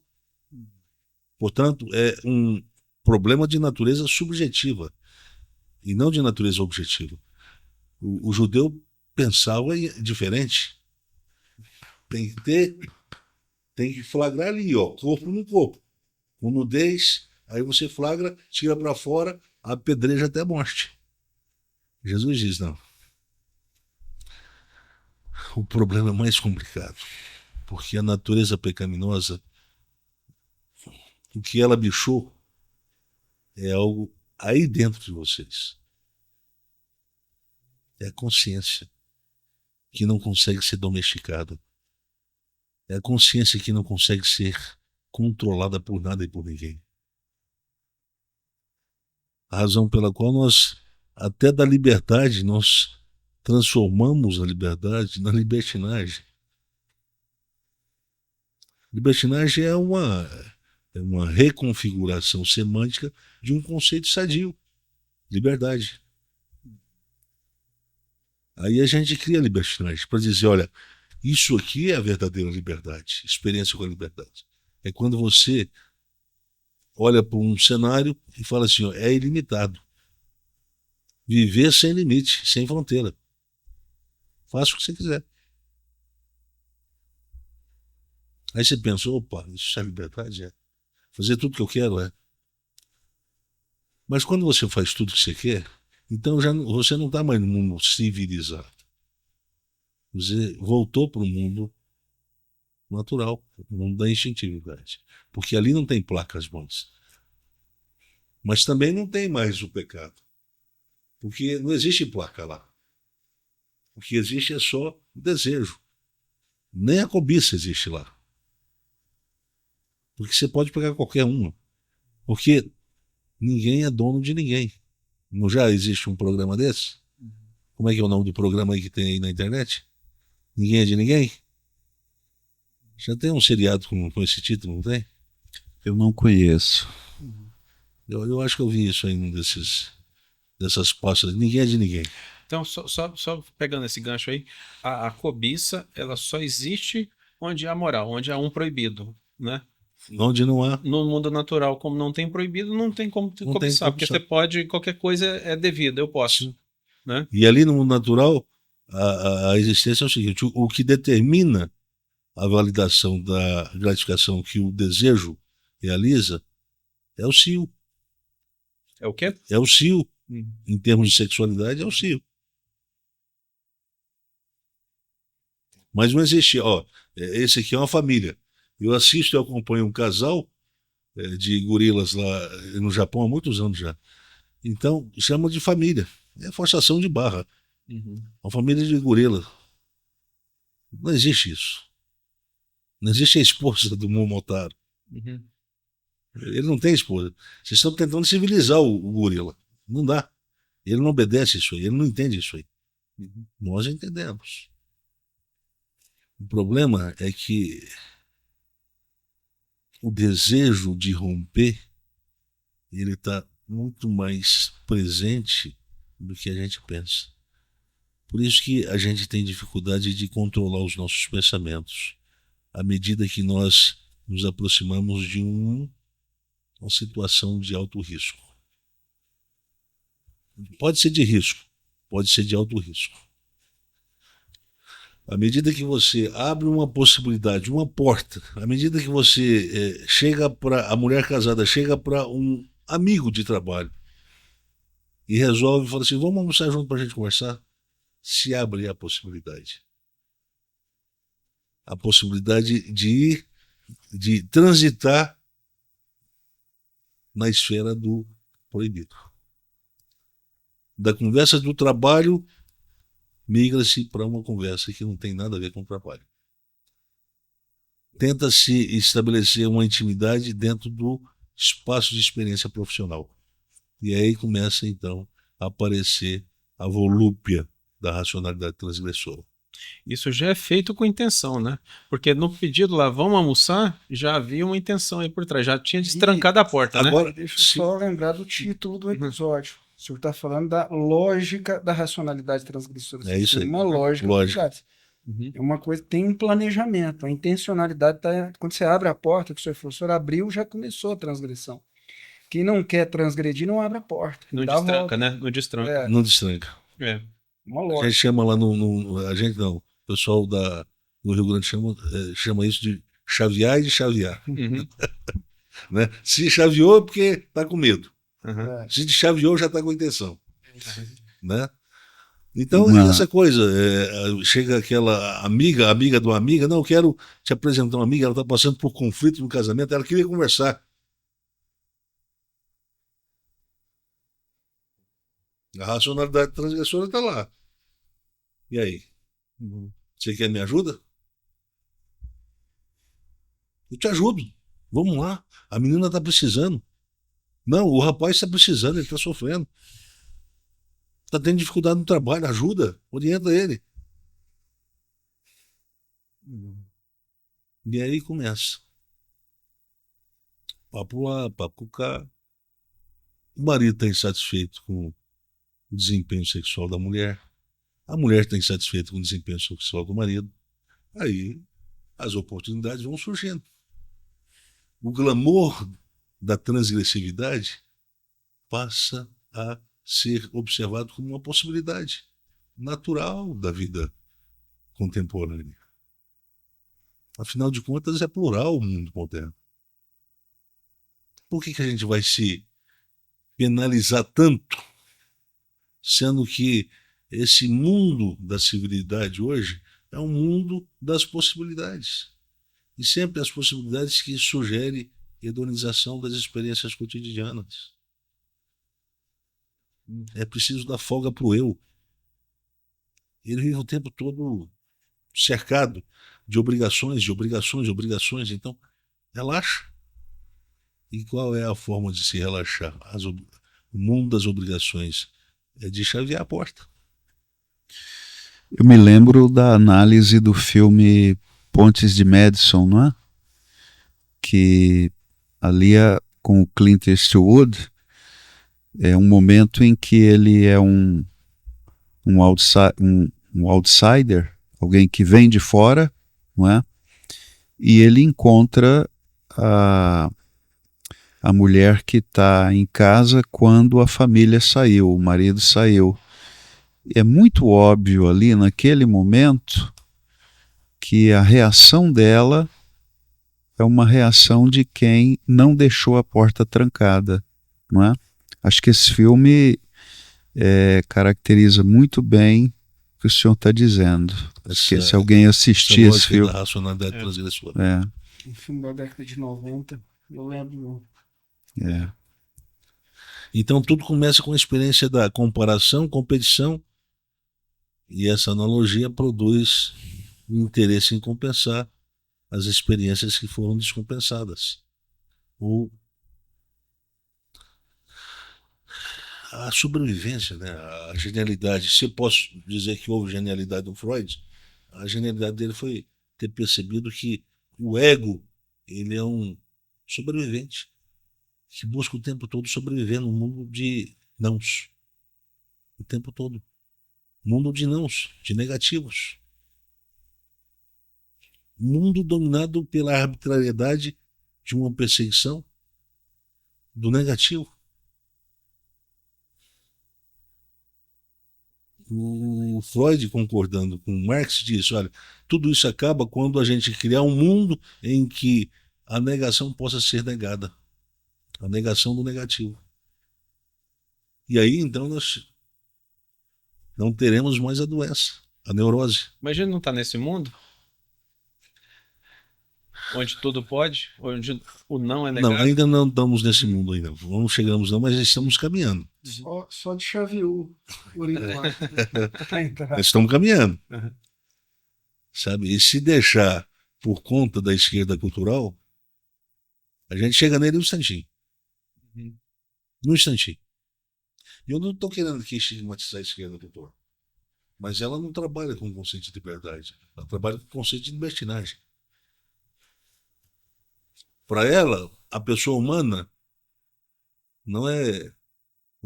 Portanto, é um problema de natureza subjetiva e não de natureza objetiva. O judeu pensava diferente. Tem que flagrar ali, ó, corpo no corpo. Com nudez, aí você flagra, tira para fora, apedreja até a morte. Jesus diz, não. O problema é mais complicado, porque a natureza pecaminosa, o que ela bichou, é algo aí dentro de vocês. É a consciência que não consegue ser domesticada. É a consciência que não consegue ser controlada por nada e por ninguém. A razão pela qual nós, até da liberdade, nós transformamos a liberdade na libertinagem. Libertinagem é uma reconfiguração semântica de um conceito sadio. Liberdade. Aí a gente cria libertinagem para dizer, olha, isso aqui é a verdadeira liberdade, experiência com a liberdade. É quando você olha para um cenário e fala assim, ó, é ilimitado. Viver sem limite, sem fronteira. Faça o que você quiser. Aí você pensa, opa, isso é liberdade? É. Fazer tudo que eu quero? É. Mas quando você faz tudo que você quer, então você não está mais no mundo civilizado. Você voltou para o mundo natural, o mundo da instintividade. Porque ali não tem placas bons. Mas também não tem mais o pecado. Porque não existe placa lá. O que existe é só o desejo. Nem a cobiça existe lá. Porque você pode pegar qualquer uma. Porque ninguém é dono de ninguém. Não já existe um programa desse? Como é que é o nome do programa aí que tem aí na internet? Ninguém é de ninguém? Já tem um seriado com esse título, não tem? Eu não conheço. Eu acho que eu vi isso aí num dessas pastas. Ninguém é de ninguém. Então, só pegando esse gancho aí, a cobiça, ela só existe onde há moral, onde há um proibido, né? Onde não há. No mundo natural, como não tem proibido, não tem como Não cobiçar, tem porque cobiçar. você pode, qualquer coisa é devida, eu posso, né? E ali no mundo natural, a existência é o seguinte: o que determina a validação da gratificação que o desejo realiza é o cio. É o quê? É o cio. Em termos de sexualidade, é o cio. Mas não existe, ó, esse aqui é uma família. Eu assisto e acompanho um casal de gorilas lá no Japão há muitos anos já. Então, chamam de família. É forçação de barra. Uma família de gorila. Não existe isso. Não existe a esposa do Momotaro. Ele não tem esposa. Vocês estão tentando civilizar o gorila. Não dá. Ele não obedece isso aí. Ele não entende isso aí. Nós entendemos. O problema é que o desejo de romper ele está muito mais presente do que a gente pensa. Por isso que a gente tem dificuldade de controlar os nossos pensamentos à medida que nós nos aproximamos de uma situação de alto risco. Pode ser de risco, pode ser de alto risco. À medida que você abre uma possibilidade, uma porta, à medida que você chega para a mulher casada, chega para um amigo de trabalho e resolve, fala assim, vamos almoçar junto para a gente conversar, se abre a possibilidade. A possibilidade de transitar na esfera do proibido. Da conversa do trabalho, migra-se para uma conversa que não tem nada a ver com o trabalho. Tenta-se estabelecer uma intimidade dentro do espaço de experiência profissional. E aí começa, então, a aparecer a volúpia da racionalidade transgressora. Isso já é feito com intenção, né? Porque no pedido lá, vamos almoçar, já havia uma intenção aí por trás, já tinha destrancado a porta, agora, né? Deixa eu só lembrar do título do episódio. O senhor está falando da lógica da racionalidade transgressora. É isso Tem aí. uma lógica. Lógica. Uhum. É uma coisa, tem um planejamento, a intencionalidade tá, quando você abre a porta, que o senhor abriu, já começou a transgressão. Quem não quer transgredir não abre a porta. Não dá a destranca, volta. né? Não destranca. É, Não destranca. É. uma A gente lógica. chama lá a gente não, o pessoal no Rio Grande chama isso de chavear e de chavear. Uhum. Né? Se chaveou é porque tá com medo. Uhum. É. Se chaveou já tá com intenção. Né? Então, Uma- essa coisa, chega aquela amiga de uma amiga, não, eu quero te apresentar uma amiga, ela está passando por conflito no casamento, ela queria conversar. A racionalidade transgressora está lá. E aí? Você quer me ajuda? Eu te ajudo. Vamos lá. A menina está precisando. Não, o rapaz está precisando, ele está sofrendo. Está tendo dificuldade no trabalho, ajuda, orienta ele. E aí começa. Papo lá, papo cá. O marido está insatisfeito com o desempenho sexual da mulher. A mulher está insatisfeita com o desempenho sexual do marido. Aí as oportunidades vão surgindo. O glamour da transgressividade passa a ser observado como uma possibilidade natural da vida contemporânea. Afinal de contas, é plural o mundo moderno. Por que a gente vai se penalizar tanto, sendo que esse mundo da civilidade hoje é um mundo das possibilidades? E sempre as possibilidades que sugerem hedonização das experiências cotidianas. É preciso dar folga para o eu. Ele vive o tempo todo cercado de obrigações, de obrigações, de obrigações. Então, relaxa. E qual é a forma de se relaxar? O mundo das obrigações é de chavear a porta. Eu me lembro da análise do filme Pontes de Madison, não é? Que ali com o Clint Eastwood é um momento em que ele é um outsider, alguém que vem de fora, não é? E ele encontra a mulher que está em casa quando a família saiu, o marido saiu. É muito óbvio ali naquele momento que a reação dela é uma reação de quem não deixou a porta trancada, não é? Acho que esse filme caracteriza muito bem o que o senhor está dizendo. Se alguém assistir esse filme... da racionalidade transgressora. Um filme da década de 90, eu lembro. Então tudo começa com a experiência da comparação, competição, e essa analogia produz o interesse em compensar as experiências que foram descompensadas. Ou a sobrevivência, né? A genialidade. Se eu posso dizer que houve genialidade do Freud, a genialidade dele foi ter percebido que o ego, ele é um sobrevivente que busca o tempo todo sobreviver num mundo de nãos. O tempo todo. Mundo de nãos, de negativos. Mundo dominado pela arbitrariedade de uma perseguição do negativo. O Freud, concordando com Marx, diz: olha, tudo isso acaba quando a gente criar um mundo em que a negação possa ser negada. A negação do negativo. E aí, então, nós não teremos mais a doença, a neurose. Mas a gente não está nesse mundo? Onde tudo pode? Onde o não é negado? Não, ainda não estamos nesse mundo ainda. Não chegamos não, mas estamos caminhando. Só de chaveou, por enquanto. Nós estamos caminhando. Uhum. Sabe? E se deixar por conta da esquerda cultural, a gente chega nele um instantinho. Num instantinho. E eu não estou querendo aqui estigmatizar a esquerda cultural. Mas ela não trabalha com o conceito de liberdade. Ela trabalha com o conceito de libertinagem. Para ela, a pessoa humana não é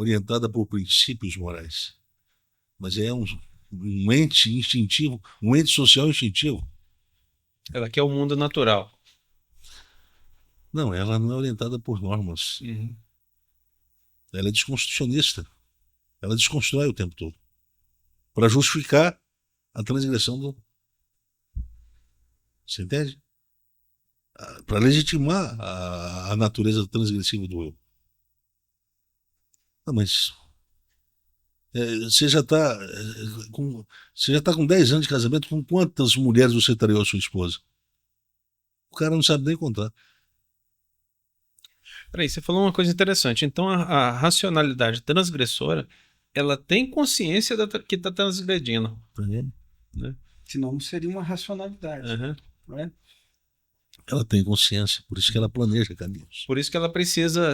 orientada por princípios morais, mas é um ente instintivo, um ente social instintivo. Ela quer o mundo natural. Não, ela não é orientada por normas. Uhum. Ela é desconstrucionista. Ela desconstrói o tempo todo para justificar a transgressão do. Você entende? Para legitimar a natureza transgressiva do eu. Ah, mas você já está com 10 anos de casamento, com quantas mulheres você traiu a sua esposa? O cara não sabe nem contar. Peraí, você falou uma coisa interessante. Então a racionalidade transgressora, ela tem consciência que está transgredindo. Tá vendo? Né? Senão não seria uma racionalidade. Uhum. Não é? Ela tem consciência, por isso que ela planeja caminhos. Por isso que ela precisa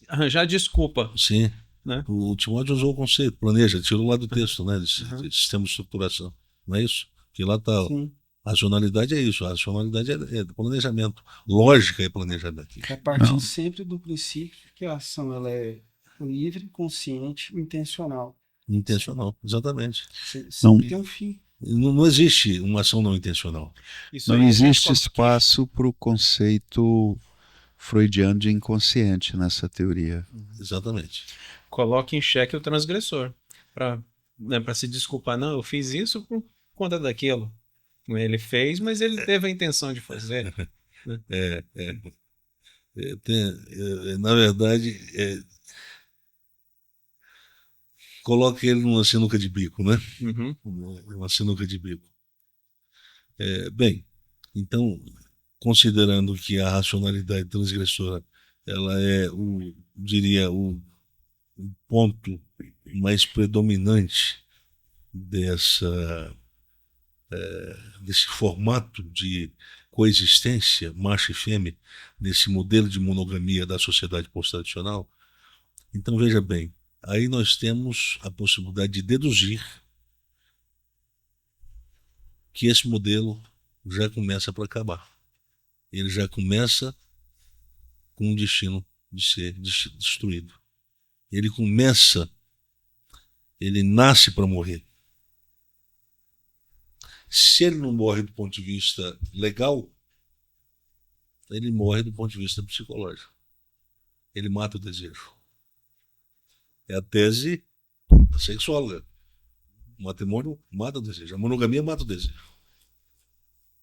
arranjar desculpa. Sim. Né? O Timóteo usou o conceito, planeja, tirou lá do texto, né? De sistema de estruturação. Não é isso? Que lá está. A racionalidade é isso, a racionalidade é planejamento. Lógica é planejamento. É partir sempre do princípio que a ação ela é livre, consciente, intencional. Intencional, exatamente. Sempre tem um fim. Não existe uma ação não intencional. Isso não existe espaço para o conceito freudiano de inconsciente nessa teoria. Exatamente. Coloque em xeque o transgressor. Para se desculpar, não, eu fiz isso por conta daquilo. Ele fez, mas ele teve a intenção de fazer. Na verdade, coloca ele numa sinuca de bico, né? Uhum. Uma sinuca de bico. Bem, então, considerando que a racionalidade transgressora ela é diria, o ponto mais predominante desse formato de coexistência macho e fêmea, nesse modelo de monogamia da sociedade pós-tradicional, então veja bem, aí nós temos a possibilidade de deduzir que esse modelo já começa para acabar. Ele já começa com o destino de ser destruído. Ele nasce para morrer. Se ele não morre do ponto de vista legal, ele morre do ponto de vista psicológico. Ele mata o desejo. É a tese sexóloga. O matrimônio mata o desejo. A monogamia mata o desejo.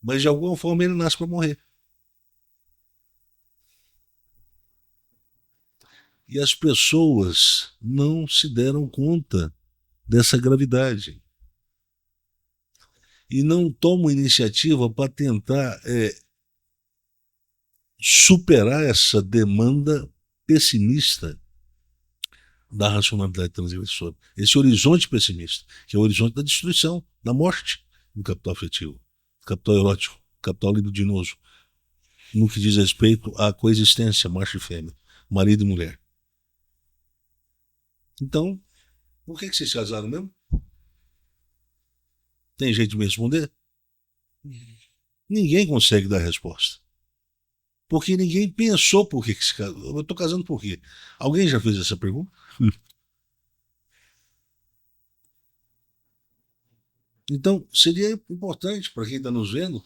Mas de alguma forma ele nasce para morrer. E as pessoas não se deram conta dessa gravidade. E não tomam iniciativa para tentar superar essa demanda pessimista da racionalidade transgressora. Esse horizonte pessimista, que é o horizonte da destruição, da morte do capital afetivo, do capital erótico, do capital libidinoso, no que diz respeito à coexistência macho e fêmea, marido e mulher. Então, por que vocês casaram mesmo? Tem jeito de me responder? Ninguém consegue dar resposta. Porque ninguém pensou por que se casou. Eu estou casando por quê? Alguém já fez essa pergunta? Então, seria importante para quem está nos vendo,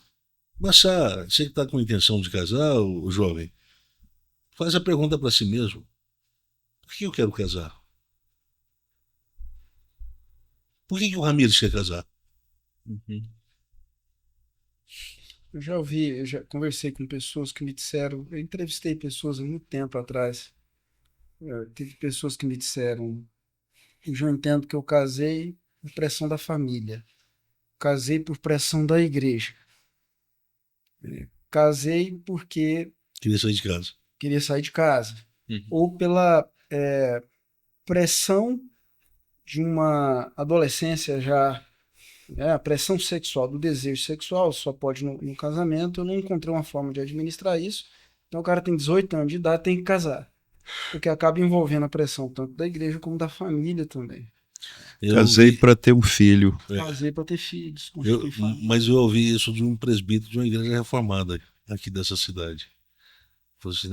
começar, você que está com intenção de casar, o jovem, faz a pergunta para si mesmo: por que eu quero casar? Por que o Ramires quer casar? Uhum. Eu já conversei com pessoas que me disseram, eu entrevistei pessoas há muito tempo atrás, teve pessoas que me disseram, eu já entendo que eu casei por pressão da família, casei por pressão da igreja, casei porque Queria sair de casa. queria sair de casa, Uhum. ou pela pressão de uma adolescência já, a pressão sexual, do desejo sexual, só pode no casamento. Eu não encontrei uma forma de administrar isso. Então o cara tem 18 anos de idade, tem que casar. Porque acaba envolvendo a pressão tanto da igreja como da família também. Casei para ter um filho. Casei para ter filhos. Mas eu ouvi isso de um presbítero de uma igreja reformada aqui dessa cidade. Falei assim,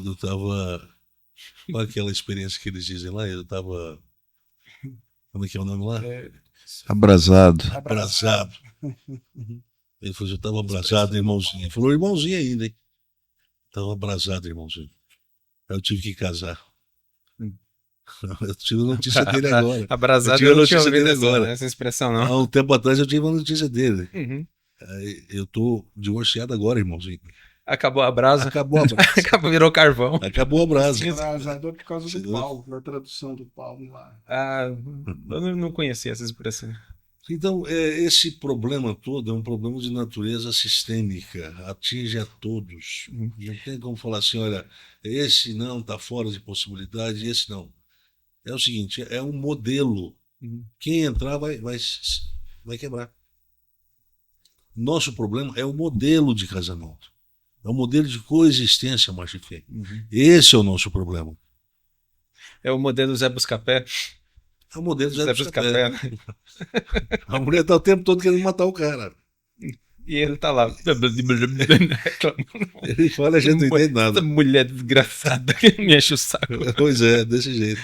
eu estava Olha aquela experiência que eles dizem lá, eu estava. Como é que é o nome lá? Abrasado. Abrasado. Ele falou, eu estava abrasado, irmãozinho. Ele falou, irmãozinho ainda, hein? Estava abrasado, irmãozinho. Aí eu tive que casar. Eu tive a notícia dele agora. Abrasado, tive eu a não tinha notícia ouvido dele agora. essa expressão, não. Há um tempo atrás eu tive a notícia dele. Uhum. Aí eu tô divorciado agora, irmãozinho. Acabou a brasa. Acabou a brasa. Acabou, virou carvão. Acabou a brasa. Abrasador por causa do Sim. Paulo, da tradução do Paulo lá. Ah, eu não conhecia essa expressão. Então, esse problema todo é um problema de natureza sistêmica, atinge a todos. Não tem como falar assim, olha, esse não está fora de possibilidade, esse não. É o seguinte, é um modelo. Quem entrar vai quebrar. Nosso problema é o modelo de casamento. É o modelo de coexistência macho e fêmea. Esse é o nosso problema. É o modelo Zé Buscapé. É o modelo Zé Buscapé, né? A mulher está o tempo todo querendo matar o cara. E ele tá lá. Ele fala, a gente não entende nada. Essa mulher desgraçada que me enche o saco. Pois é, desse jeito.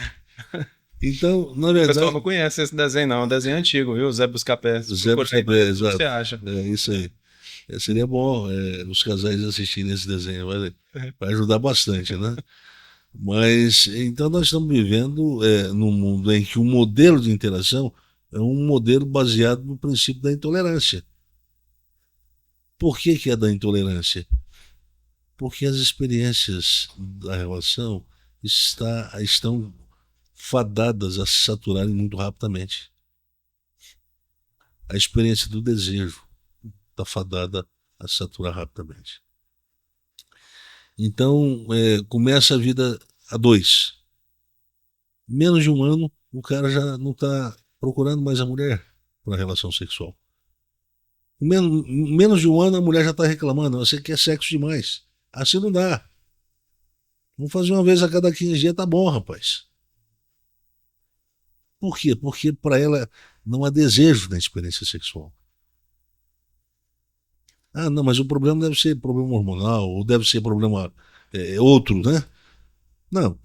Então, na O verdade. pessoal não conhece esse desenho, não. É um desenho antigo, viu? Zé Buscapé. Zé Buscapé, O que exato. você acha? É isso aí. Seria bom os casais assistirem esse desenho, vai ajudar bastante, né? Mas então nós estamos vivendo num mundo em que o modelo de interação é um modelo baseado no princípio da intolerância. Por que é da intolerância? Porque as experiências da relação estão fadadas a se saturarem muito rapidamente. A experiência do desejo está fadada a se saturar rapidamente. Então, começa a vida a dois. Menos de um ano, o cara já não está procurando mais a mulher para a relação sexual. Menos de um ano, a mulher já está reclamando, você quer sexo demais. Assim não dá. Vamos fazer uma vez a cada 15 dias, tá bom, rapaz. Por quê? Porque para ela não há desejo na experiência sexual. Ah, não, mas o problema deve ser problema hormonal, ou deve ser problema outro, né? Não.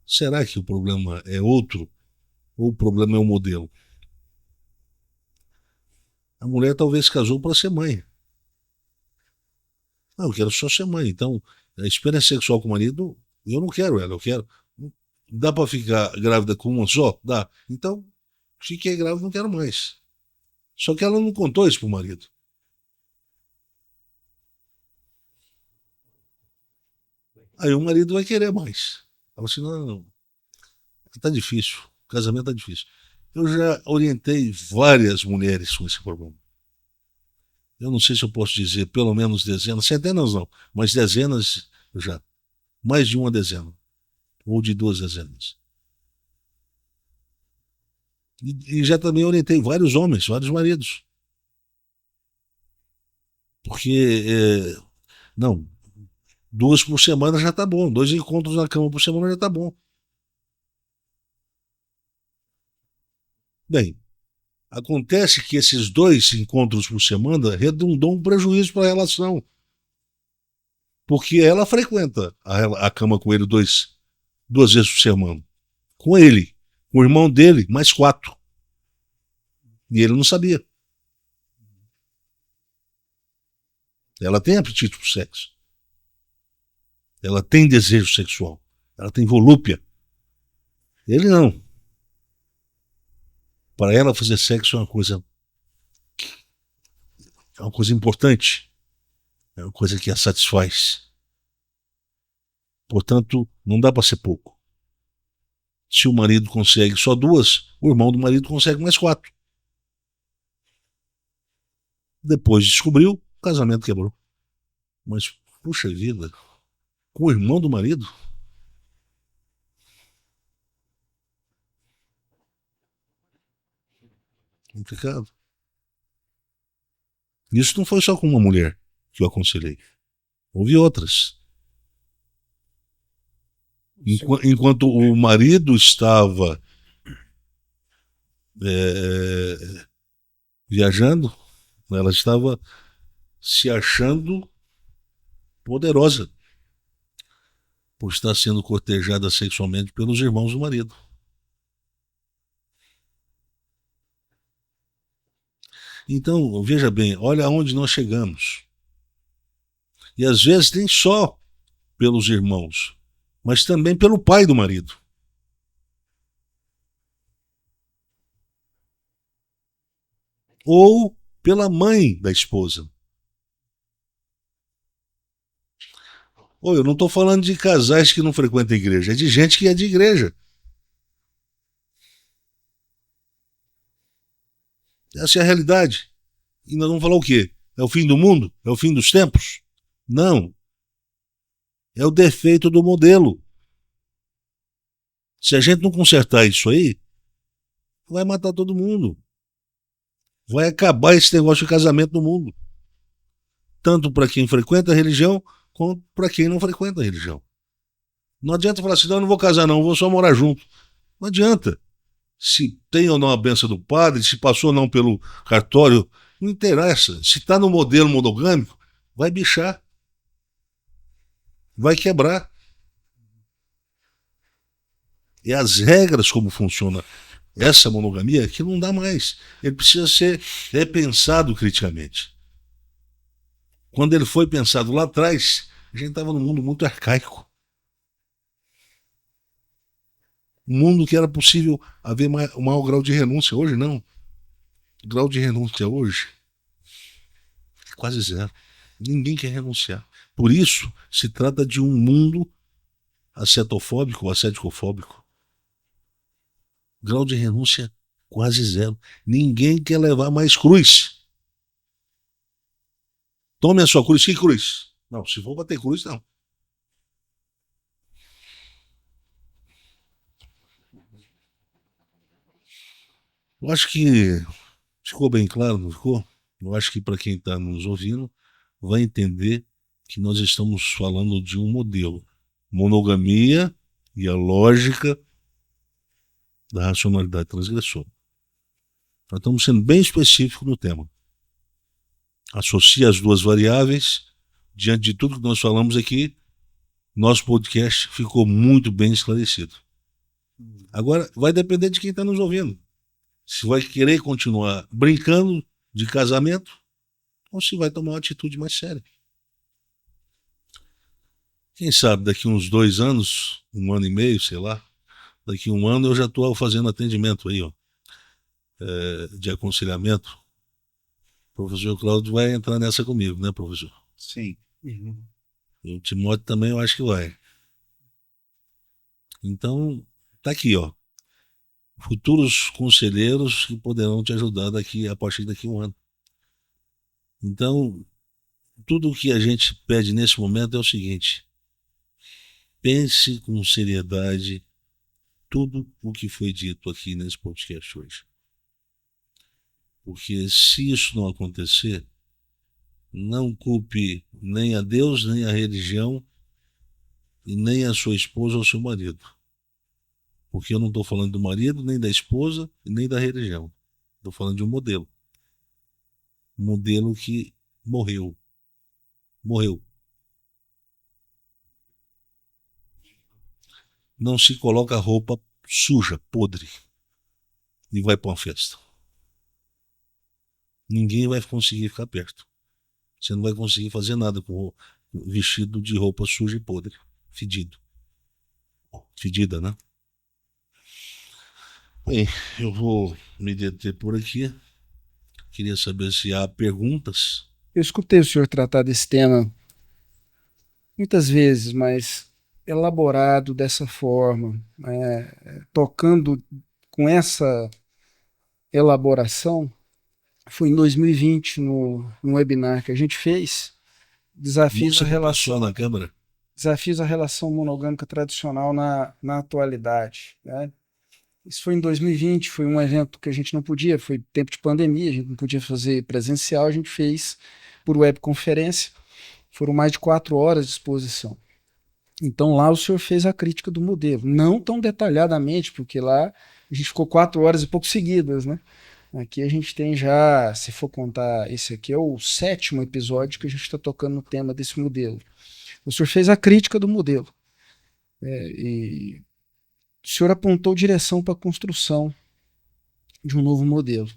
Será que o problema é outro? Ou o problema é o modelo? A mulher talvez casou para ser mãe. Não, eu quero só ser mãe. Então, a experiência sexual com o marido, eu não quero ela, eu quero. Dá para ficar grávida com uma só? Dá. Então, fiquei grávida, não quero mais. Só que ela não contou isso pro marido. Aí o marido vai querer mais. Fala assim, não, tá difícil, o casamento tá difícil. Eu já orientei várias mulheres com esse problema. Eu não sei se eu posso dizer pelo menos dezenas, centenas não, mas dezenas já. Mais de uma dezena. Ou de 2 dezenas. E já também orientei vários homens, vários maridos. Porque, não, 2 por semana já tá bom. 2 encontros na cama por semana já tá bom. Bem, acontece que esses 2 encontros por semana redundam um prejuízo para a relação. Porque ela frequenta a cama com ele 2 vezes por semana. Com ele, com o irmão dele, mais 4. E ele não sabia. Ela tem apetite por sexo. Ela tem desejo sexual. Ela tem volúpia. Ele não. Para ela fazer sexo é uma coisa importante. É uma coisa que a satisfaz. Portanto, não dá para ser pouco. Se o marido consegue só 2, o irmão do marido consegue mais 4. Depois descobriu, o casamento quebrou. Mas, puxa vida, com o irmão do marido? Complicado. Isso não foi só com uma mulher que eu aconselhei. Houve outras. Enquanto o marido estava viajando, ela estava se achando poderosa. por estar sendo cortejada sexualmente pelos irmãos do marido. Então, veja bem, olha aonde nós chegamos. E às vezes nem só pelos irmãos, mas também pelo pai do marido. Ou pela mãe da esposa. Ou eu não estou falando de casais que não frequentam a igreja, é de gente que é de igreja. Essa é a realidade. E nós vamos falar o quê? É o fim do mundo? É o fim dos tempos? Não. É o defeito do modelo. Se a gente não consertar isso aí, vai matar todo mundo. Vai acabar esse negócio de casamento no mundo. Tanto para quem frequenta a religião, quanto para quem não frequenta a religião. Não adianta falar assim, não, eu não vou casar não, vou só morar junto. Não adianta. Se tem ou não a benção do padre, se passou ou não pelo cartório, não interessa. Se está no modelo monogâmico, vai bichar. Vai quebrar. E as regras como funciona essa monogamia que não dá mais. Ele precisa ser repensado criticamente. Quando ele foi pensado lá atrás, a gente estava num mundo muito arcaico. Um mundo que era possível haver um maior grau de renúncia. Hoje não. O grau de renúncia hoje é quase zero. Ninguém quer renunciar. Por isso, se trata de um mundo ascetofóbico ou asceticofóbico. Grau de renúncia quase zero. Ninguém quer levar mais cruz. Tome a sua cruz. Que cruz? Não, se for para ter cruz, não. Eu acho que ficou bem claro, não ficou? Eu acho que para quem está nos ouvindo vai entender que nós estamos falando de um modelo. Monogamia e a lógica da racionalidade transgressora. Nós estamos sendo bem específicos no tema. Associa as duas variáveis. Diante de tudo que nós falamos aqui, nosso podcast ficou muito bem esclarecido. Agora, vai depender de quem está nos ouvindo. Se vai querer continuar brincando de casamento ou se vai tomar uma atitude mais séria. Quem sabe daqui uns 2 anos, 1 ano e meio, sei lá, daqui 1 ano eu já estou fazendo atendimento aí, ó, de aconselhamento. O professor Cláudio vai entrar nessa comigo, né, professor? Sim. Uhum. E o Timóteo também eu acho que vai. Então, tá aqui, ó. Futuros conselheiros que poderão te ajudar a partir daqui 1 ano. Então, tudo o que a gente pede nesse momento é o seguinte: pense com seriedade tudo o que foi dito aqui nesse podcast hoje. Porque se isso não acontecer, não culpe nem a Deus, nem a religião, e nem a sua esposa ou seu marido. Porque eu não estou falando do marido, nem da esposa, nem da religião. Estou falando de um modelo. Um modelo que morreu. Morreu. Não se coloca roupa suja, podre, e vai para uma festa. Ninguém vai conseguir ficar perto. Você não vai conseguir fazer nada com vestido de roupa suja e podre, fedido. Fedida, né? Bem, eu vou me deter por aqui. Queria saber se há perguntas. Eu escutei o senhor tratar desse tema muitas vezes, mas elaborado dessa forma, tocando com essa elaboração, foi em 2020, no webinar que a gente fez, desafios à relação, na câmara. desafios à relação monogâmica tradicional na atualidade, né? Isso foi em 2020, foi um evento que a gente não podia, foi tempo de pandemia, a gente não podia fazer presencial, a gente fez por webconferência, foram mais de 4 horas de exposição. Então lá o senhor fez a crítica do modelo, não tão detalhadamente, porque lá a gente ficou 4 horas e pouco seguidas, né? Aqui a gente tem já, se for contar, esse aqui é o 7º episódio que a gente está tocando no tema desse modelo. O senhor fez a crítica do modelo. E o senhor apontou direção para a construção de um novo modelo,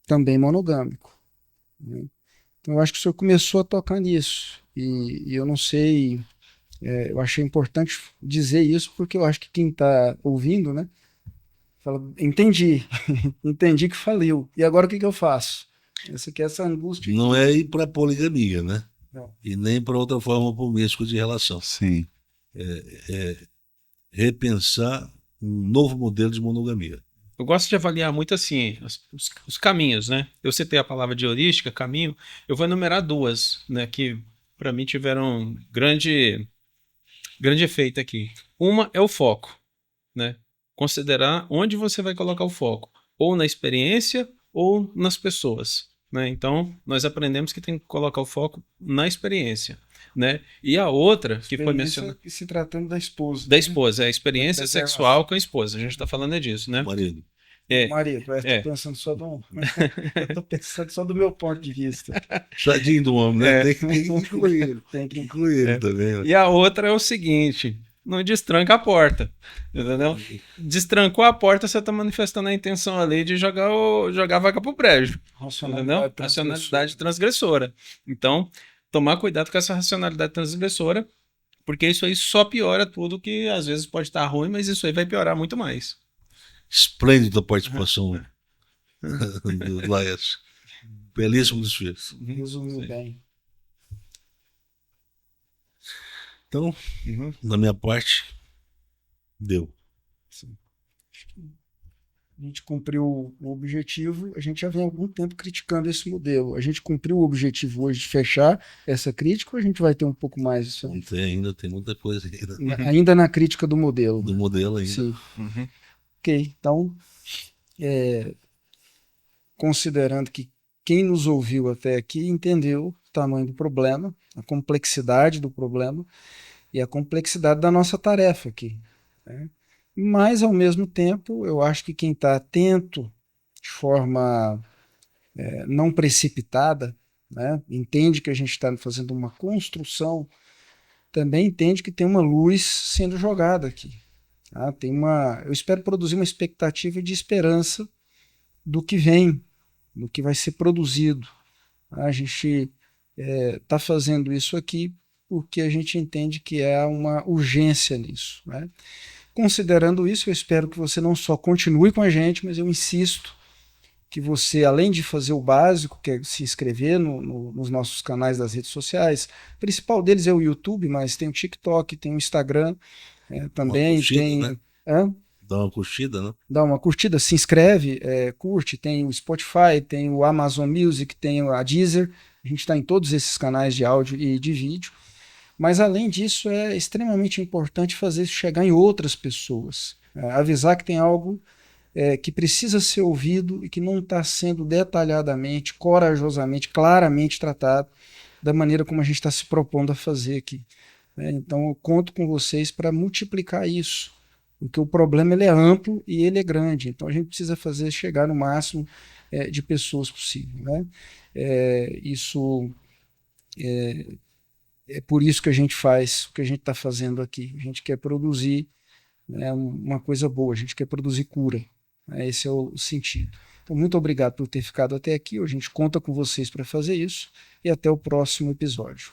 também monogâmico, né? Então, eu acho que o senhor começou a tocar nisso, e eu não sei, eu achei importante dizer isso, porque eu acho que quem está ouvindo, né, fala, entendi, entendi que faliu, e agora o que eu faço? Essa angústia. Não é ir para poligamia, né? Não. E nem para outra forma promíscua de relação. Sim. Repensar um novo modelo de monogamia. Eu gosto de avaliar muito assim os caminhos, né? Eu citei a palavra de heurística, caminho. Eu vou enumerar duas, né, que para mim tiveram grande efeito aqui. Uma é o foco, né? Considerar onde você vai colocar o foco, ou na experiência ou nas pessoas, né? Então, nós aprendemos que tem que colocar o foco na experiência, né? E a outra que foi mencionada, se tratando da esposa. da esposa, é a experiência Da sexual com a esposa. A gente está falando disso, né? Marido. Marido, tô pensando só eu tô pensando só do meu ponto de vista. Tadinho do homem, né? Tem que incluir ele. Tem que Incluir ele também. Né? E a outra é o seguinte: não destranca a porta, entendeu? Destrancou a porta, você está manifestando a intenção ali de jogar a vaca pro brejo, entendeu? Racionalidade transgressora. Então, tomar cuidado com essa racionalidade transgressora, porque isso aí só piora tudo, que às vezes pode estar ruim, mas isso aí vai piorar muito mais. Esplêndida participação do Laércio. Belíssimo desfecho. Resumiu bem. Então, da minha parte, deu. Sim. Acho que a gente cumpriu o objetivo, a gente já vem há algum tempo criticando esse modelo. A gente cumpriu o objetivo hoje de fechar essa crítica, ou a gente vai ter um pouco mais disso aí? Tem muita coisa ainda. Ainda na crítica do modelo. Do modelo ainda. Sim. Ok, então, considerando que quem nos ouviu até aqui entendeu o tamanho do problema, a complexidade do problema e a complexidade da nossa tarefa aqui, né? Mas, ao mesmo tempo, eu acho que quem está atento de forma não precipitada, né, entende que a gente está fazendo uma construção, também entende que tem uma luz sendo jogada aqui. Tá? Eu espero produzir uma expectativa de esperança do que vem, do que vai ser produzido. A gente está fazendo isso aqui porque a gente entende que há uma urgência nisso, né? Considerando isso, eu espero que você não só continue com a gente, mas eu insisto que você, além de fazer o básico, que é se inscrever nos nossos canais das redes sociais, o principal deles é o YouTube, mas tem o TikTok, tem o Instagram, também curtida, tem... né? Dá uma curtida, né? Dá uma curtida, se inscreve, curte, tem o Spotify, tem o Amazon Music, tem a Deezer, a gente está em todos esses canais de áudio e de vídeo. Mas, além disso, é extremamente importante fazer isso chegar em outras pessoas. Avisar que tem algo que precisa ser ouvido e que não está sendo detalhadamente, corajosamente, claramente tratado da maneira como a gente está se propondo a fazer aqui. Então, eu conto com vocês para multiplicar isso, porque o problema ele é amplo e ele é grande. Então, a gente precisa fazer chegar no máximo de pessoas possível, né? Isso é por isso que a gente faz o que a gente está fazendo aqui. A gente quer produzir, né, uma coisa boa, a gente quer produzir cura. Esse é o sentido. Então, muito obrigado por ter ficado até aqui. A gente conta com vocês para fazer isso e até o próximo episódio.